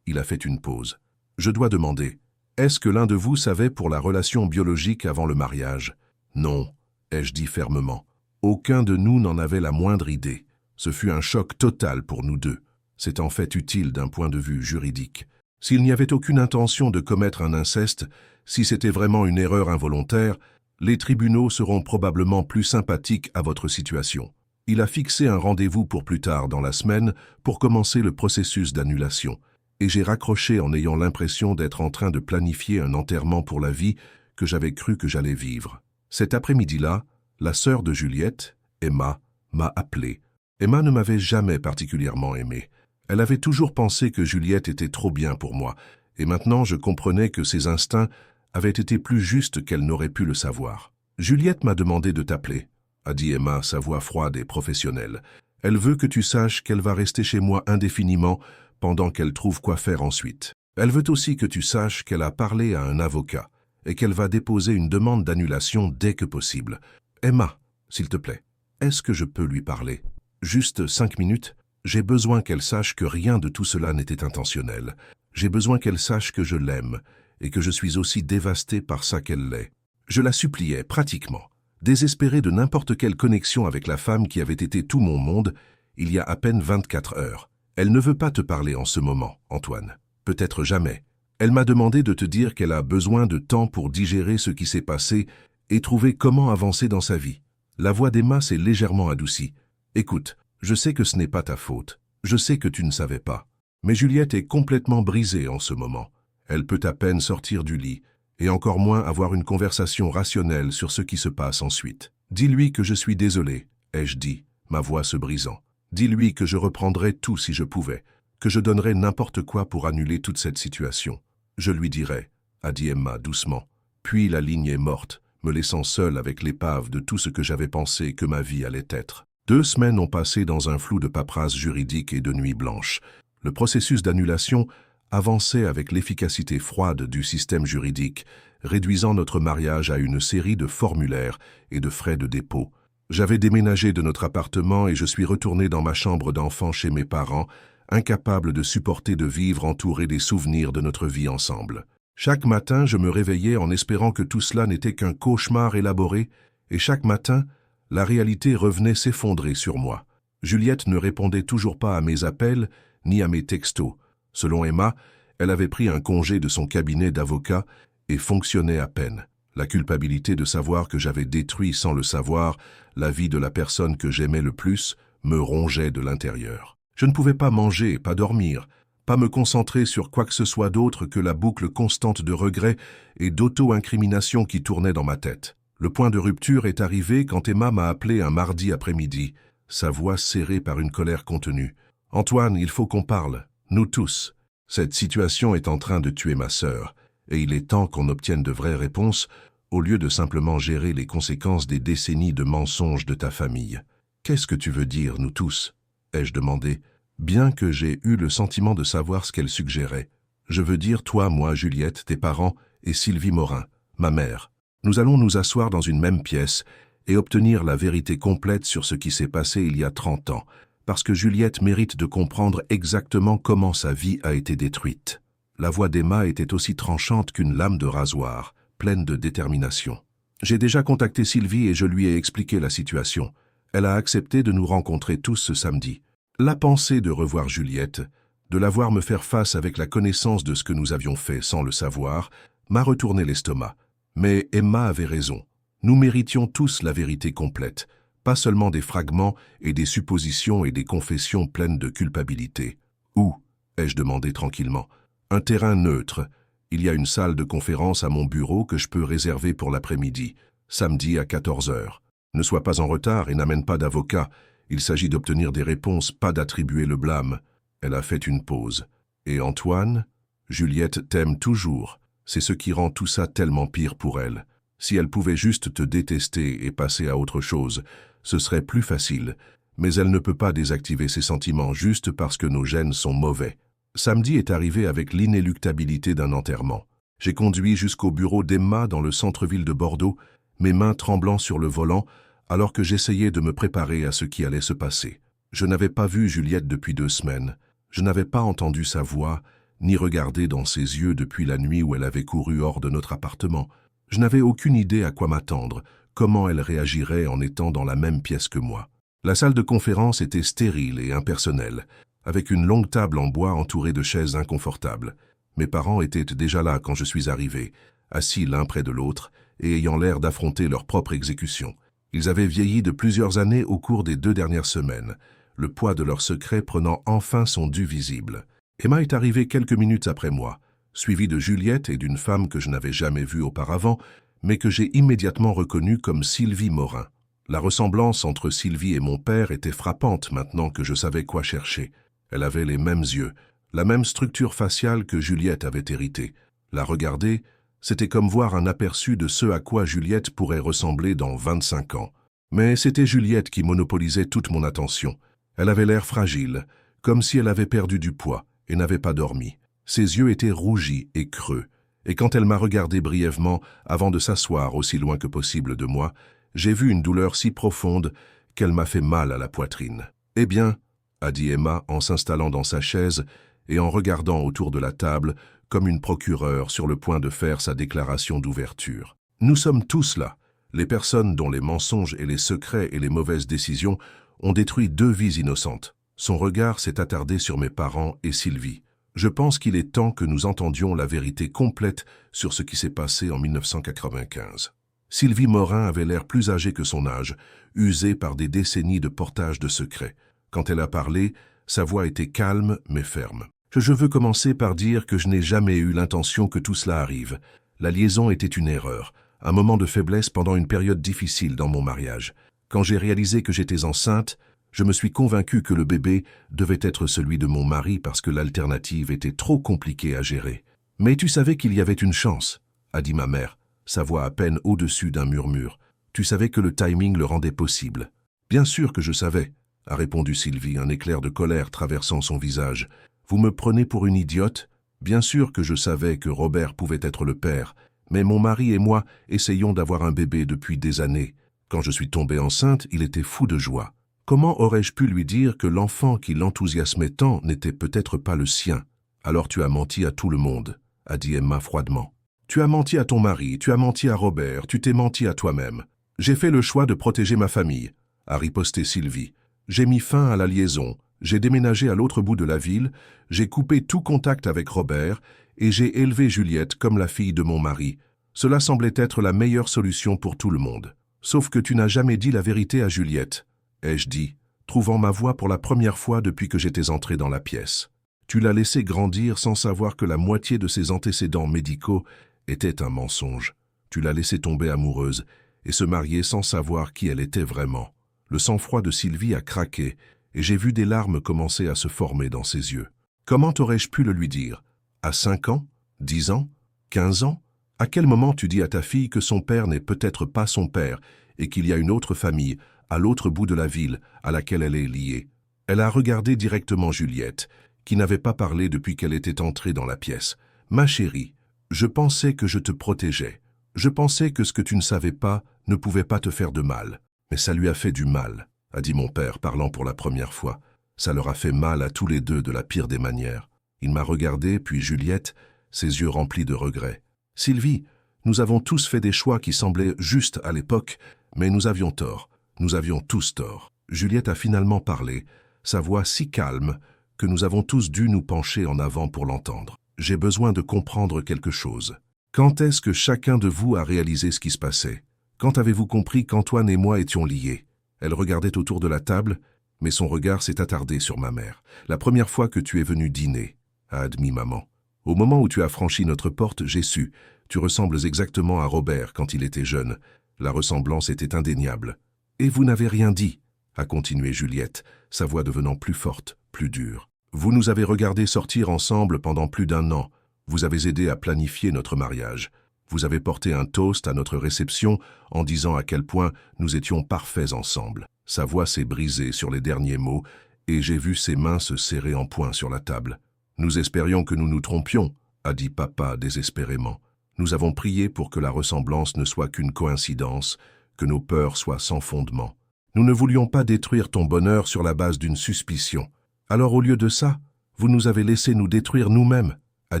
Il a fait une pause. Je dois demander, est-ce que l'un de vous savait pour la relation biologique avant le mariage? Non, ai-je dit fermement. Aucun de nous n'en avait la moindre idée. Ce fut un choc total pour nous deux. C'est en fait utile d'un point de vue juridique. S'il n'y avait aucune intention de commettre un inceste, si c'était vraiment une erreur involontaire, les tribunaux seront probablement plus sympathiques à votre situation. Il a fixé un rendez-vous pour plus tard dans la semaine pour commencer le processus d'annulation. Et j'ai raccroché en ayant l'impression d'être en train de planifier un enterrement pour la vie que j'avais cru que j'allais vivre. Cet après-midi-là, la sœur de Juliette, Emma, m'a appelé. Emma ne m'avait jamais particulièrement aimé. Elle avait toujours pensé que Juliette était trop bien pour moi, et maintenant je comprenais que ses instincts avaient été plus justes qu'elle n'aurait pu le savoir. « Juliette m'a demandé de t'appeler », a dit Emma, sa voix froide et professionnelle. « Elle veut que tu saches qu'elle va rester chez moi indéfiniment pendant qu'elle trouve quoi faire ensuite. Elle veut aussi que tu saches qu'elle a parlé à un avocat et qu'elle va déposer une demande d'annulation dès que possible. Emma, s'il te plaît, est-ce que je peux lui parler? Juste 5 minutes? J'ai besoin qu'elle sache que rien de tout cela n'était intentionnel. J'ai besoin qu'elle sache que je l'aime et que je suis aussi dévasté par ça qu'elle l'est. » Je la suppliais pratiquement, désespéré de n'importe quelle connexion avec la femme qui avait été tout mon monde il y a à peine 24 heures. « Elle ne veut pas te parler en ce moment, Antoine. Peut-être jamais. Elle m'a demandé de te dire qu'elle a besoin de temps pour digérer ce qui s'est passé et trouver comment avancer dans sa vie. La voix d'Emma s'est légèrement adoucie. Écoute, je sais que ce n'est pas ta faute. Je sais que tu ne savais pas. Mais Juliette est complètement brisée en ce moment. Elle peut à peine sortir du lit, et encore moins avoir une conversation rationnelle sur ce qui se passe ensuite. Dis-lui que je suis désolé, ai-je dit, ma voix se brisant. Dis-lui que je reprendrai tout si je pouvais, que je donnerais n'importe quoi pour annuler toute cette situation. Je lui dirai, a dit Emma doucement. Puis la ligne est morte, me laissant seule avec l'épave de tout ce que j'avais pensé que ma vie allait être. 2 semaines ont passé dans un flou de paperasse juridique et de nuits blanches. Le processus d'annulation avançait avec l'efficacité froide du système juridique, réduisant notre mariage à une série de formulaires et de frais de dépôt. J'avais déménagé de notre appartement et je suis retourné dans ma chambre d'enfant chez mes parents, incapable de supporter de vivre entouré des souvenirs de notre vie ensemble. Chaque matin, je me réveillais en espérant que tout cela n'était qu'un cauchemar élaboré, et chaque matin, la réalité revenait s'effondrer sur moi. Juliette ne répondait toujours pas à mes appels, ni à mes textos. Selon Emma, elle avait pris un congé de son cabinet d'avocat et fonctionnait à peine. La culpabilité de savoir que j'avais détruit sans le savoir la vie de la personne que j'aimais le plus me rongeait de l'intérieur. Je ne pouvais pas manger, pas dormir, pas me concentrer sur quoi que ce soit d'autre que la boucle constante de regrets et d'auto-incrimination qui tournait dans ma tête. Le point de rupture est arrivé quand Emma m'a appelé un mardi après-midi, sa voix serrée par une colère contenue. « Antoine, il faut qu'on parle, nous tous. Cette situation est en train de tuer ma sœur, et il est temps qu'on obtienne de vraies réponses au lieu de simplement gérer les conséquences des décennies de mensonges de ta famille. Qu'est-ce que tu veux dire, nous tous ?» ai-je demandé, bien que j'ai eu le sentiment de savoir ce qu'elle suggérait. « Je veux dire toi, moi, Juliette, tes parents, et Sylvie Morin, ma mère. Nous allons nous asseoir dans une même pièce et obtenir la vérité complète sur ce qui s'est passé il y a 30 ans, parce que Juliette mérite de comprendre exactement comment sa vie a été détruite. » La voix d'Emma était aussi tranchante qu'une lame de rasoir, pleine de détermination. « J'ai déjà contacté Sylvie et je lui ai expliqué la situation. Elle a accepté de nous rencontrer tous ce samedi. La pensée de revoir Juliette, de la voir me faire face avec la connaissance de ce que nous avions fait sans le savoir, m'a retourné l'estomac. Mais Emma avait raison. Nous méritions tous la vérité complète, pas seulement des fragments et des suppositions et des confessions pleines de culpabilité. « Où ?» ai-je demandé tranquillement. « Un terrain neutre. Il y a une salle de conférence à mon bureau que je peux réserver pour l'après-midi, samedi à 14 heures. Ne sois pas en retard et n'amène pas d'avocat. Il s'agit d'obtenir des réponses, pas d'attribuer le blâme. » Elle a fait une pause. « Et Antoine ? Juliette t'aime toujours. C'est ce qui rend tout ça tellement pire pour elle. Si elle pouvait juste te détester et passer à autre chose, ce serait plus facile. Mais elle ne peut pas désactiver ses sentiments juste parce que nos gènes sont mauvais. » Samedi est arrivé avec l'inéluctabilité d'un enterrement. J'ai conduit jusqu'au bureau d'Emma dans le centre-ville de Bordeaux, mes mains tremblant sur le volant, alors que j'essayais de me préparer à ce qui allait se passer. Je n'avais pas vu Juliette depuis 2 semaines. Je n'avais pas entendu sa voix, ni regardé dans ses yeux depuis la nuit où elle avait couru hors de notre appartement. Je n'avais aucune idée à quoi m'attendre, comment elle réagirait en étant dans la même pièce que moi. La salle de conférence était stérile et impersonnelle, avec une longue table en bois entourée de chaises inconfortables. Mes parents étaient déjà là quand je suis arrivé, assis l'un près de l'autre et ayant l'air d'affronter leur propre exécution. Ils avaient vieilli de plusieurs années au cours des 2 dernières semaines, le poids de leurs secrets prenant enfin son dû visible. Emma est arrivée quelques minutes après moi, suivie de Juliette et d'une femme que je n'avais jamais vue auparavant, mais que j'ai immédiatement reconnue comme Sylvie Morin. La ressemblance entre Sylvie et mon père était frappante maintenant que je savais quoi chercher. Elle avait les mêmes yeux, la même structure faciale que Juliette avait héritée. La regarder, c'était comme voir un aperçu de ce à quoi Juliette pourrait ressembler dans 25 ans. Mais c'était Juliette qui monopolisait toute mon attention. Elle avait l'air fragile, comme si elle avait perdu du poids et n'avait pas dormi. Ses yeux étaient rougis et creux, et quand elle m'a regardé brièvement avant de s'asseoir aussi loin que possible de moi, j'ai vu une douleur si profonde qu'elle m'a fait mal à la poitrine. « Eh bien » a dit Emma en s'installant dans sa chaise et en regardant autour de la table comme une procureure sur le point de faire sa déclaration d'ouverture. « Nous sommes tous là, les personnes dont les mensonges et les secrets et les mauvaises décisions ont détruit 2 vies innocentes. » Son regard s'est attardé sur mes parents et Sylvie. Je pense qu'il est temps que nous entendions la vérité complète sur ce qui s'est passé en 1995. Sylvie Morin avait l'air plus âgée que son âge, usée par des décennies de portage de secrets. Quand elle a parlé, sa voix était calme mais ferme. Je veux commencer par dire que je n'ai jamais eu l'intention que tout cela arrive. La liaison était une erreur, un moment de faiblesse pendant une période difficile dans mon mariage. Quand j'ai réalisé que j'étais enceinte, je me suis convaincu que le bébé devait être celui de mon mari parce que l'alternative était trop compliquée à gérer. « Mais tu savais qu'il y avait une chance », a dit ma mère, sa voix à peine au-dessus d'un murmure. « Tu savais que le timing le rendait possible. »« Bien sûr que je savais », a répondu Sylvie, un éclair de colère traversant son visage. « Vous me prenez pour une idiote ? Bien sûr que je savais que Robert pouvait être le père, mais mon mari et moi essayons d'avoir un bébé depuis des années. Quand je suis tombée enceinte, il était fou de joie. Comment aurais-je pu lui dire que l'enfant qui l'enthousiasmait tant n'était peut-être pas le sien? Alors tu as menti à tout le monde, a dit Emma froidement. Tu as menti à ton mari, tu as menti à Robert, tu t'es menti à toi-même. J'ai fait le choix de protéger ma famille, a riposté Sylvie. J'ai mis fin à la liaison, j'ai déménagé à l'autre bout de la ville, j'ai coupé tout contact avec Robert et j'ai élevé Juliette comme la fille de mon mari. Cela semblait être la meilleure solution pour tout le monde. Sauf que tu n'as jamais dit la vérité à Juliette, ai-je dit, trouvant ma voix pour la première fois depuis que j'étais entré dans la pièce. Tu l'as laissée grandir sans savoir que la moitié de ses antécédents médicaux étaient un mensonge. Tu l'as laissée tomber amoureuse et se marier sans savoir qui elle était vraiment. Le sang-froid de Sylvie a craqué et j'ai vu des larmes commencer à se former dans ses yeux. Comment aurais-je pu le lui dire? À 5 ans? 10 ans? 15 ans? À quel moment tu dis à ta fille que son père n'est peut-être pas son père et qu'il y a une autre famille à l'autre bout de la ville à laquelle elle est liée? Elle a regardé directement Juliette, qui n'avait pas parlé depuis qu'elle était entrée dans la pièce. « Ma chérie, je pensais que je te protégeais. Je pensais que ce que tu ne savais pas ne pouvait pas te faire de mal. Mais ça lui a fait du mal, a dit mon père, parlant pour la première fois. Ça leur a fait mal à tous les deux de la pire des manières. Il m'a regardé, puis Juliette, ses yeux remplis de regret. Sylvie, nous avons tous fait des choix qui semblaient justes à l'époque, mais nous avions tort. Nous avions tous tort. » Juliette a finalement parlé, sa voix si calme que nous avons tous dû nous pencher en avant pour l'entendre. « J'ai besoin de comprendre quelque chose. Quand est-ce que chacun de vous a réalisé ce qui se passait? Quand avez-vous compris qu'Antoine et moi étions liés ?» Elle regardait autour de la table, mais son regard s'est attardé sur ma mère. « La première fois que tu es venue dîner, » a admis maman. « Au moment où tu as franchi notre porte, j'ai su. Tu ressembles exactement à Robert quand il était jeune. La ressemblance était indéniable. » « Et vous n'avez rien dit, » a continué Juliette, sa voix devenant plus forte, plus dure. « Vous nous avez regardés sortir ensemble pendant plus d'1 an. Vous avez aidé à planifier notre mariage. Vous avez porté un toast à notre réception en disant à quel point nous étions parfaits ensemble. » Sa voix s'est brisée sur les derniers mots et j'ai vu ses mains se serrer en poing sur la table. « Nous espérions que nous nous trompions, » a dit papa désespérément. « Nous avons prié pour que la ressemblance ne soit qu'une coïncidence, que nos peurs soient sans fondement. Nous ne voulions pas détruire ton bonheur sur la base d'une suspicion. Alors au lieu de ça, vous nous avez laissé nous détruire nous-mêmes, » a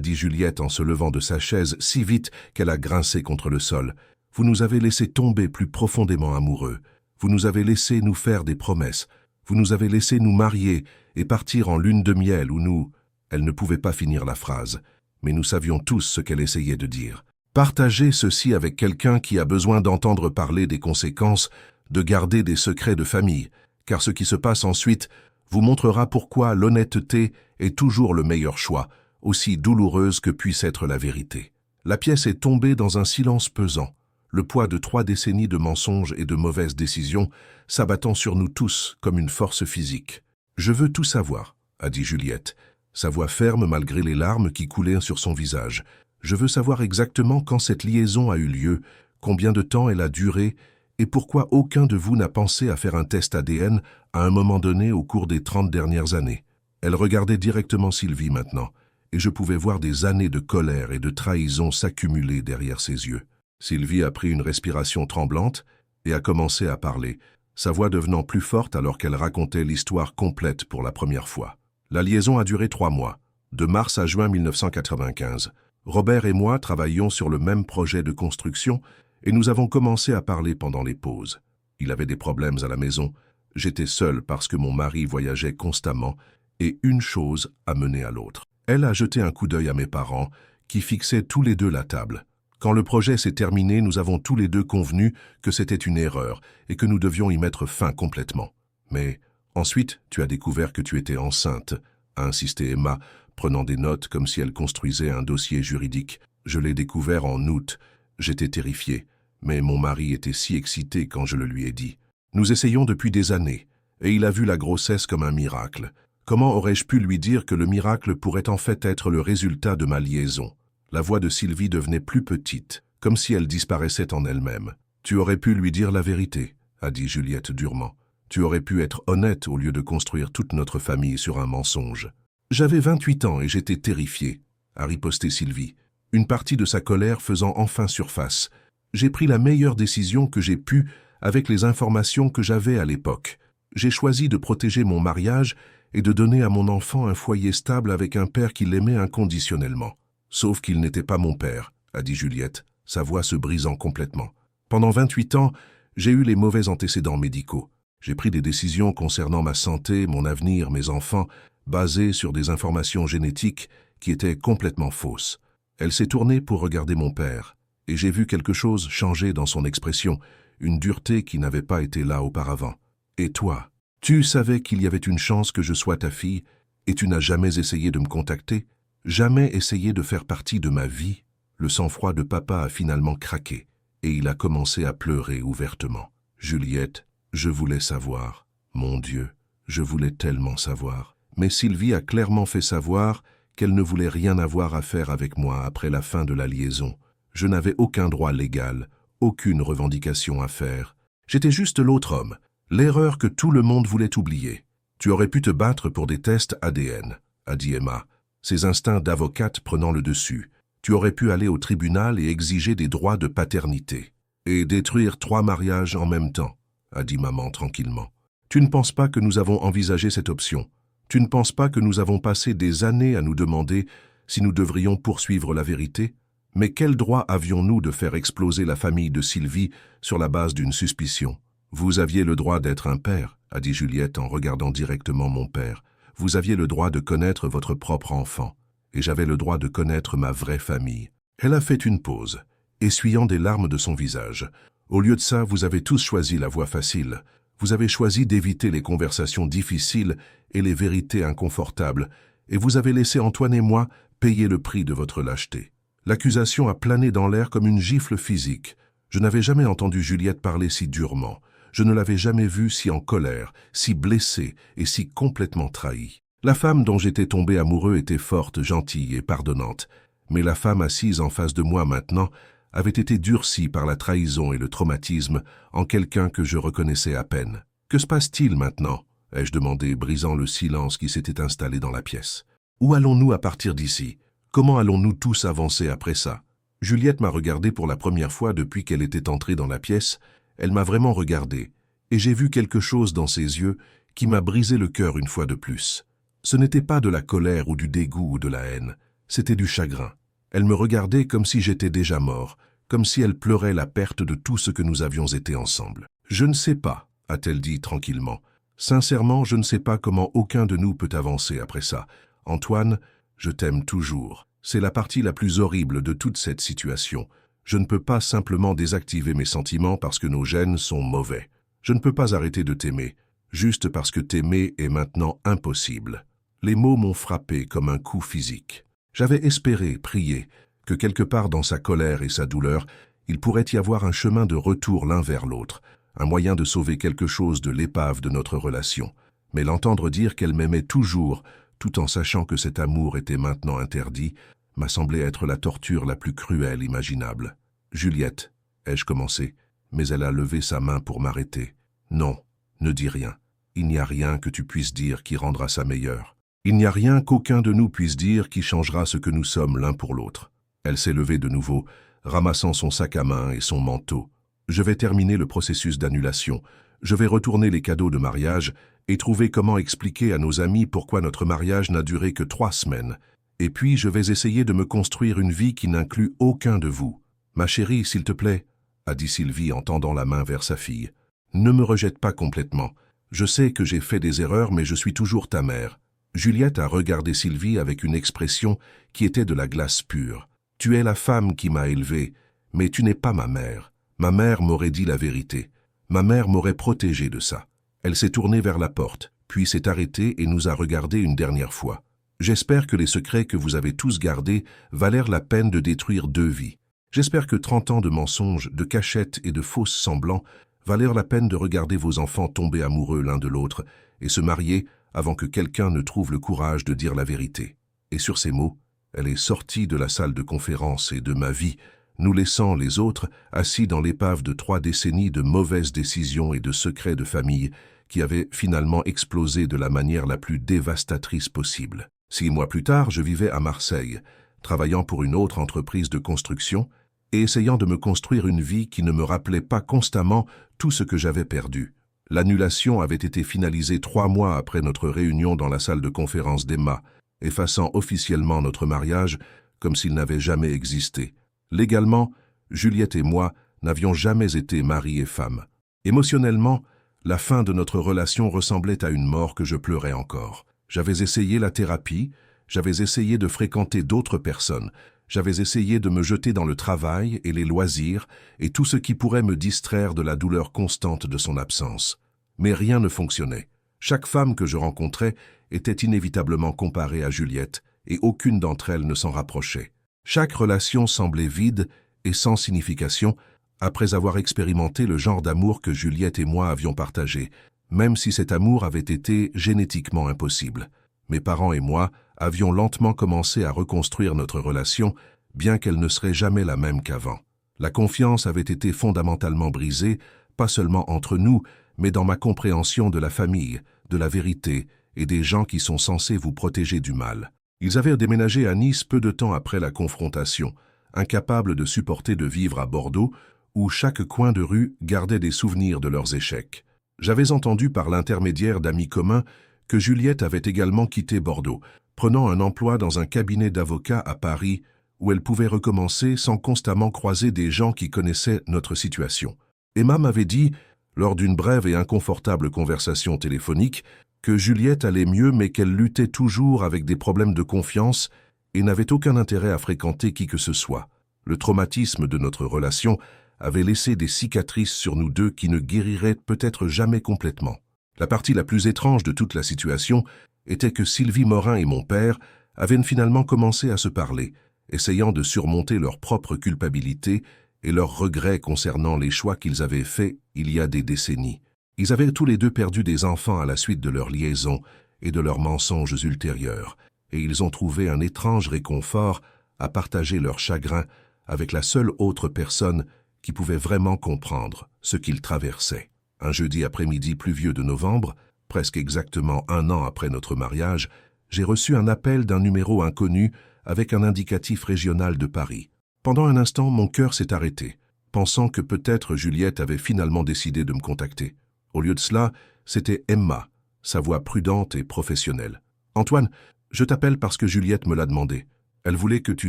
dit Juliette en se levant de sa chaise si vite qu'elle a grincé contre le sol. « Vous nous avez laissé tomber plus profondément amoureux. Vous nous avez laissé nous faire des promesses. Vous nous avez laissé nous marier et partir en lune de miel où nous... » Elle ne pouvait pas finir la phrase, mais nous savions tous ce qu'elle essayait de dire. Partager ceci avec quelqu'un qui a besoin d'entendre parler des conséquences, de garder des secrets de famille, car ce qui se passe ensuite vous montrera pourquoi l'honnêteté est toujours le meilleur choix, aussi douloureuse que puisse être la vérité. La pièce est tombée dans un silence pesant, le poids de 3 décennies de mensonges et de mauvaises décisions s'abattant sur nous tous comme une force physique. « Je veux tout savoir, » a dit Juliette, sa voix ferme malgré les larmes qui coulaient sur son visage. Je veux savoir exactement quand cette liaison a eu lieu, combien de temps elle a duré et pourquoi aucun de vous n'a pensé à faire un test ADN à un moment donné au cours des 30 dernières années. Elle regardait directement Sylvie maintenant, et je pouvais voir des années de colère et de trahison s'accumuler derrière ses yeux. Sylvie a pris une respiration tremblante et a commencé à parler, sa voix devenant plus forte alors qu'elle racontait l'histoire complète pour la première fois. La liaison a duré 3 mois, de mars à juin 1995. Robert et moi travaillions sur le même projet de construction et nous avons commencé à parler pendant les pauses. Il avait des problèmes à la maison, j'étais seul parce que mon mari voyageait constamment et une chose a mené à l'autre. Elle a jeté un coup d'œil à mes parents, qui fixaient tous les deux la table. Quand le projet s'est terminé, nous avons tous les deux convenu que c'était une erreur et que nous devions y mettre fin complètement. Mais ensuite, tu as découvert que tu étais enceinte, a insisté Emma, prenant des notes comme si elle construisait un dossier juridique. Je l'ai découvert en août. J'étais terrifié, mais mon mari était si excité quand je le lui ai dit. Nous essayons depuis des années, et il a vu la grossesse comme un miracle. Comment aurais-je pu lui dire que le miracle pourrait en fait être le résultat de ma liaison? La voix de Sylvie devenait plus petite, comme si elle disparaissait en elle-même. Tu aurais pu lui dire la vérité, a dit Juliette durement. Tu aurais pu être honnête au lieu de construire toute notre famille sur un mensonge. J'avais 28 ans et j'étais terrifié, a riposté Sylvie, une partie de sa colère faisant enfin surface. J'ai pris la meilleure décision que j'ai pu avec les informations que j'avais à l'époque. J'ai choisi de protéger mon mariage et de donner à mon enfant un foyer stable avec un père qui l'aimait inconditionnellement. Sauf qu'il n'était pas mon père, a dit Juliette, sa voix se brisant complètement. Pendant 28 ans, j'ai eu les mauvais antécédents médicaux. J'ai pris des décisions concernant ma santé, mon avenir, mes enfants, basées sur des informations génétiques qui étaient complètement fausses. Elle s'est tournée pour regarder mon père, et j'ai vu quelque chose changer dans son expression, une dureté qui n'avait pas été là auparavant. Et toi, tu savais qu'il y avait une chance que je sois ta fille, et tu n'as jamais essayé de me contacter, jamais essayé de faire partie de ma vie. Le sang-froid de papa a finalement craqué, et il a commencé à pleurer ouvertement. Juliette, je voulais savoir. Mon Dieu, je voulais tellement savoir. Mais Sylvie a clairement fait savoir qu'elle ne voulait rien avoir à faire avec moi après la fin de la liaison. Je n'avais aucun droit légal, aucune revendication à faire. J'étais juste l'autre homme, l'erreur que tout le monde voulait oublier. Tu aurais pu te battre pour des tests ADN, a dit Emma, ses instincts d'avocate prenant le dessus. Tu aurais pu aller au tribunal et exiger des droits de paternité. Et détruire 3 mariages en même temps, a dit maman tranquillement. Tu ne penses pas que nous avons envisagé cette option? Tu ne penses pas que nous avons passé des années à nous demander si nous devrions poursuivre la vérité? Mais quel droit avions-nous de faire exploser la famille de Sylvie sur la base d'une suspicion? Vous aviez le droit d'être un père, a dit Juliette en regardant directement mon père. Vous aviez le droit de connaître votre propre enfant, et j'avais le droit de connaître ma vraie famille. Elle a fait une pause, essuyant des larmes de son visage. Au lieu de ça, vous avez tous choisi la voie facile. Vous avez choisi d'éviter les conversations difficiles et les vérités inconfortables, et vous avez laissé Antoine et moi payer le prix de votre lâcheté. L'accusation a plané dans l'air comme une gifle physique. Je n'avais jamais entendu Juliette parler si durement. Je ne l'avais jamais vue si en colère, si blessée et si complètement trahie. La femme dont j'étais tombé amoureux était forte, gentille et pardonnante, mais la femme assise en face de moi maintenant avait été durcie par la trahison et le traumatisme en quelqu'un que je reconnaissais à peine. « Que se passe-t-il maintenant ?» ai-je demandé, brisant le silence qui s'était installé dans la pièce. « Où allons-nous à partir d'ici? Comment allons-nous tous avancer après ça ?» Juliette m'a regardé pour la première fois depuis qu'elle était entrée dans la pièce. Elle m'a vraiment regardé, et j'ai vu quelque chose dans ses yeux qui m'a brisé le cœur une fois de plus. Ce n'était pas de la colère ou du dégoût ou de la haine, c'était du chagrin. Elle me regardait comme si j'étais déjà mort, comme si elle pleurait la perte de tout ce que nous avions été ensemble. « Je ne sais pas, a-t-elle dit tranquillement. Sincèrement, je ne sais pas comment aucun de nous peut avancer après ça. Antoine, je t'aime toujours. C'est la partie la plus horrible de toute cette situation. Je ne peux pas simplement désactiver mes sentiments parce que nos gènes sont mauvais. Je ne peux pas arrêter de t'aimer, juste parce que t'aimer est maintenant impossible. » Les mots m'ont frappé comme un coup physique. J'avais espéré, prié, que quelque part dans sa colère et sa douleur, il pourrait y avoir un chemin de retour l'un vers l'autre, un moyen de sauver quelque chose de l'épave de notre relation. Mais l'entendre dire qu'elle m'aimait toujours, tout en sachant que cet amour était maintenant interdit, m'a semblé être la torture la plus cruelle imaginable. « Juliette, ai-je commencé, mais elle a levé sa main pour m'arrêter. « Non, ne dis rien. Il n'y a rien que tu puisses dire qui rendra ça meilleur. Il n'y a rien qu'aucun de nous puisse dire qui changera ce que nous sommes l'un pour l'autre. » Elle s'est levée de nouveau, ramassant son sac à main et son manteau. « Je vais terminer le processus d'annulation. Je vais retourner les cadeaux de mariage et trouver comment expliquer à nos amis pourquoi notre mariage n'a duré que 3 semaines. Et puis je vais essayer de me construire une vie qui n'inclut aucun de vous. Ma chérie, s'il te plaît, a dit Sylvie en tendant la main vers sa fille. Ne me rejette pas complètement. Je sais que j'ai fait des erreurs, mais je suis toujours ta mère. Juliette a regardé Sylvie avec une expression qui était de la glace pure. « Tu es la femme qui m'a élevée, mais tu n'es pas ma mère. Ma mère m'aurait dit la vérité. Ma mère m'aurait protégé de ça. » Elle s'est tournée vers la porte, puis s'est arrêtée et nous a regardés une dernière fois. J'espère que les secrets que vous avez tous gardés valèrent la peine de détruire 2 vies. J'espère que 30 ans de mensonges, de cachettes et de fausses semblants valèrent la peine de regarder vos enfants tomber amoureux l'un de l'autre et se marier avant que quelqu'un ne trouve le courage de dire la vérité. Et sur ces mots, elle est sortie de la salle de conférence et de ma vie, nous laissant les autres assis dans l'épave de 3 décennies de mauvaises décisions et de secrets de famille qui avaient finalement explosé de la manière la plus dévastatrice possible. 6 mois plus tard, je vivais à Marseille, travaillant pour une autre entreprise de construction et essayant de me construire une vie qui ne me rappelait pas constamment tout ce que j'avais perdu. L'annulation avait été finalisée 3 mois après notre réunion dans la salle de conférence d'Emma, effaçant officiellement notre mariage comme s'il n'avait jamais existé. Légalement, Juliette et moi n'avions jamais été mari et femme. Émotionnellement, la fin de notre relation ressemblait à une mort que je pleurais encore. J'avais essayé la thérapie, j'avais essayé de fréquenter d'autres personnes, j'avais essayé de me jeter dans le travail et les loisirs et tout ce qui pourrait me distraire de la douleur constante de son absence. Mais rien ne fonctionnait. Chaque femme que je rencontrais était inévitablement comparée à Juliette et aucune d'entre elles ne s'en rapprochait. Chaque relation semblait vide et sans signification après avoir expérimenté le genre d'amour que Juliette et moi avions partagé, même si cet amour avait été génétiquement impossible. Mes parents et moi avions lentement commencé à reconstruire notre relation, bien qu'elle ne serait jamais la même qu'avant. La confiance avait été fondamentalement brisée, pas seulement entre nous, mais dans ma compréhension de la famille, de la vérité et des gens qui sont censés vous protéger du mal. Ils avaient déménagé à Nice peu de temps après la confrontation, incapables de supporter de vivre à Bordeaux, où chaque coin de rue gardait des souvenirs de leurs échecs. J'avais entendu par l'intermédiaire d'amis communs que Juliette avait également quitté Bordeaux, prenant un emploi dans un cabinet d'avocats à Paris où elle pouvait recommencer sans constamment croiser des gens qui connaissaient notre situation. Emma m'avait dit, lors d'une brève et inconfortable conversation téléphonique, que Juliette allait mieux mais qu'elle luttait toujours avec des problèmes de confiance et n'avait aucun intérêt à fréquenter qui que ce soit. Le traumatisme de notre relation avait laissé des cicatrices sur nous deux qui ne guériraient peut-être jamais complètement. La partie la plus étrange de toute la situation était que Sylvie Morin et mon père avaient finalement commencé à se parler, essayant de surmonter leur propre culpabilité et leurs regrets concernant les choix qu'ils avaient faits il y a des décennies. Ils avaient tous les deux perdu des enfants à la suite de leur liaison et de leurs mensonges ultérieurs, et ils ont trouvé un étrange réconfort à partager leur chagrin avec la seule autre personne qui pouvait vraiment comprendre ce qu'ils traversaient. Un jeudi après-midi pluvieux de novembre, presque exactement 1 an après notre mariage, j'ai reçu un appel d'un numéro inconnu avec un indicatif régional de Paris. Pendant un instant, mon cœur s'est arrêté, pensant que peut-être Juliette avait finalement décidé de me contacter. Au lieu de cela, c'était Emma, sa voix prudente et professionnelle. « Antoine, je t'appelle parce que Juliette me l'a demandé. Elle voulait que tu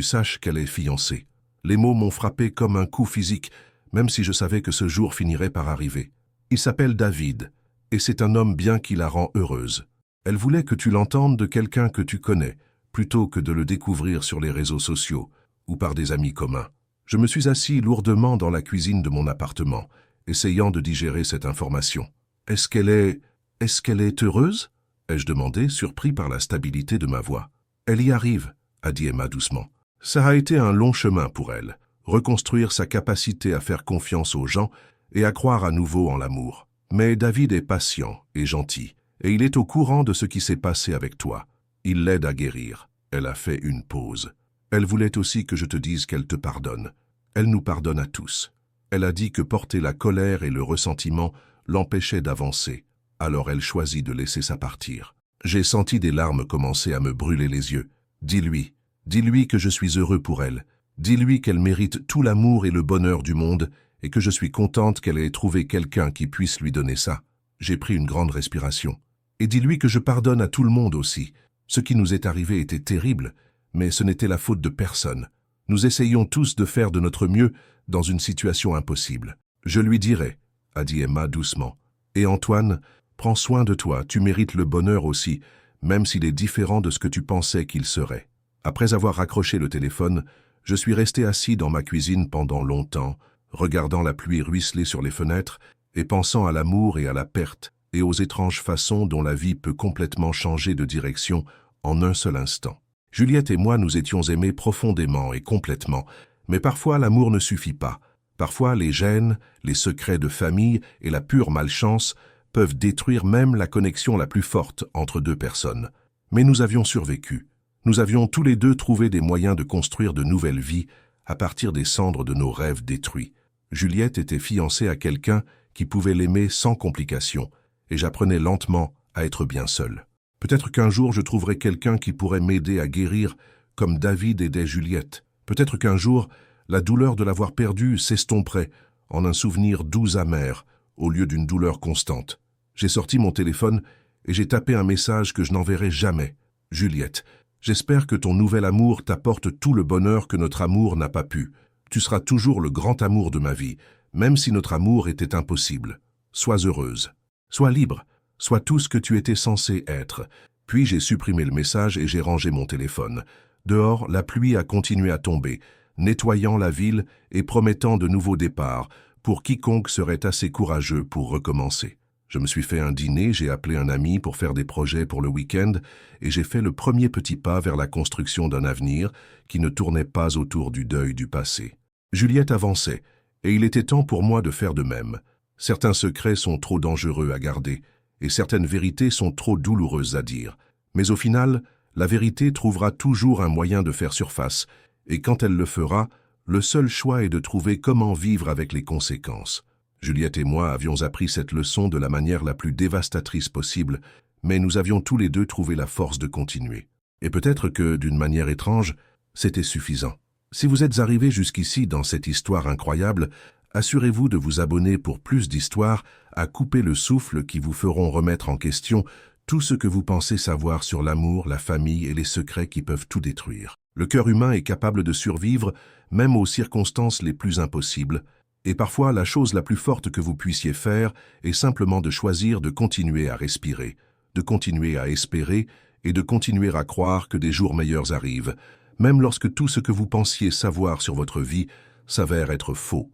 saches qu'elle est fiancée. » Les mots m'ont frappé comme un coup physique, même si je savais que ce jour finirait par arriver. Il s'appelle David, et c'est un homme bien qui la rend heureuse. Elle voulait que tu l'entendes de quelqu'un que tu connais, plutôt que de le découvrir sur les réseaux sociaux ou par des amis communs. Je me suis assis lourdement dans la cuisine de mon appartement, essayant de digérer cette information. « Est-ce qu'elle est heureuse ?» ai-je demandé, surpris par la stabilité de ma voix. « Elle y arrive », a dit Emma doucement. Ça a été un long chemin pour elle, reconstruire sa capacité à faire confiance aux gens et à croire à nouveau en l'amour. Mais David est patient et gentil, et il est au courant de ce qui s'est passé avec toi. Il l'aide à guérir. Elle a fait une pause. Elle voulait aussi que je te dise qu'elle te pardonne. Elle nous pardonne à tous. Elle a dit que porter la colère et le ressentiment l'empêchait d'avancer. Alors elle choisit de laisser ça partir. J'ai senti des larmes commencer à me brûler les yeux. Dis-lui que je suis heureux pour elle. Dis-lui qu'elle mérite tout l'amour et le bonheur du monde et que je suis contente qu'elle ait trouvé quelqu'un qui puisse lui donner ça. J'ai pris une grande respiration. Et dis-lui que je pardonne à tout le monde aussi. Ce qui nous est arrivé était terrible, mais ce n'était la faute de personne. Nous essayons tous de faire de notre mieux dans une situation impossible. Je lui dirai, a dit Emma doucement. Et Antoine, prends soin de toi, tu mérites le bonheur aussi, même s'il est différent de ce que tu pensais qu'il serait. Après avoir raccroché le téléphone, je suis resté assis dans ma cuisine pendant longtemps, regardant la pluie ruisseler sur les fenêtres et pensant à l'amour et à la perte et aux étranges façons dont la vie peut complètement changer de direction en un seul instant. Juliette et moi nous étions aimés profondément et complètement, mais parfois l'amour ne suffit pas. Parfois les gênes, les secrets de famille et la pure malchance peuvent détruire même la connexion la plus forte entre deux personnes. Mais nous avions survécu. Nous avions tous les deux trouvé des moyens de construire de nouvelles vies à partir des cendres de nos rêves détruits. Juliette était fiancée à quelqu'un qui pouvait l'aimer sans complications, et j'apprenais lentement à être bien seul. Peut-être qu'un jour je trouverai quelqu'un qui pourrait m'aider à guérir comme David aidait Juliette. Peut-être qu'un jour, la douleur de l'avoir perdue s'estomperait en un souvenir doux amer au lieu d'une douleur constante. J'ai sorti mon téléphone et j'ai tapé un message que je n'enverrai jamais. Juliette, j'espère que ton nouvel amour t'apporte tout le bonheur que notre amour n'a pas pu. Tu seras toujours le grand amour de ma vie, même si notre amour était impossible. Sois heureuse. Sois libre. Sois tout ce que tu étais censé être. Puis j'ai supprimé le message et j'ai rangé mon téléphone. Dehors, la pluie a continué à tomber, nettoyant la ville et promettant de nouveaux départs pour quiconque serait assez courageux pour recommencer. Je me suis fait un dîner, j'ai appelé un ami pour faire des projets pour le week-end et j'ai fait le premier petit pas vers la construction d'un avenir qui ne tournait pas autour du deuil du passé. Juliette avançait et il était temps pour moi de faire de même. Certains secrets sont trop dangereux à garder et certaines vérités sont trop douloureuses à dire. Mais au final, la vérité trouvera toujours un moyen de faire surface et quand elle le fera, le seul choix est de trouver comment vivre avec les conséquences. Juliette et moi avions appris cette leçon de la manière la plus dévastatrice possible, mais nous avions tous les deux trouvé la force de continuer. Et peut-être que, d'une manière étrange, c'était suffisant. Si vous êtes arrivé jusqu'ici dans cette histoire incroyable, assurez-vous de vous abonner pour plus d'histoires à couper le souffle qui vous feront remettre en question tout ce que vous pensez savoir sur l'amour, la famille et les secrets qui peuvent tout détruire. Le cœur humain est capable de survivre même aux circonstances les plus impossibles, et parfois la chose la plus forte que vous puissiez faire est simplement de choisir de continuer à respirer, de continuer à espérer et de continuer à croire que des jours meilleurs arrivent, même lorsque tout ce que vous pensiez savoir sur votre vie s'avère être faux.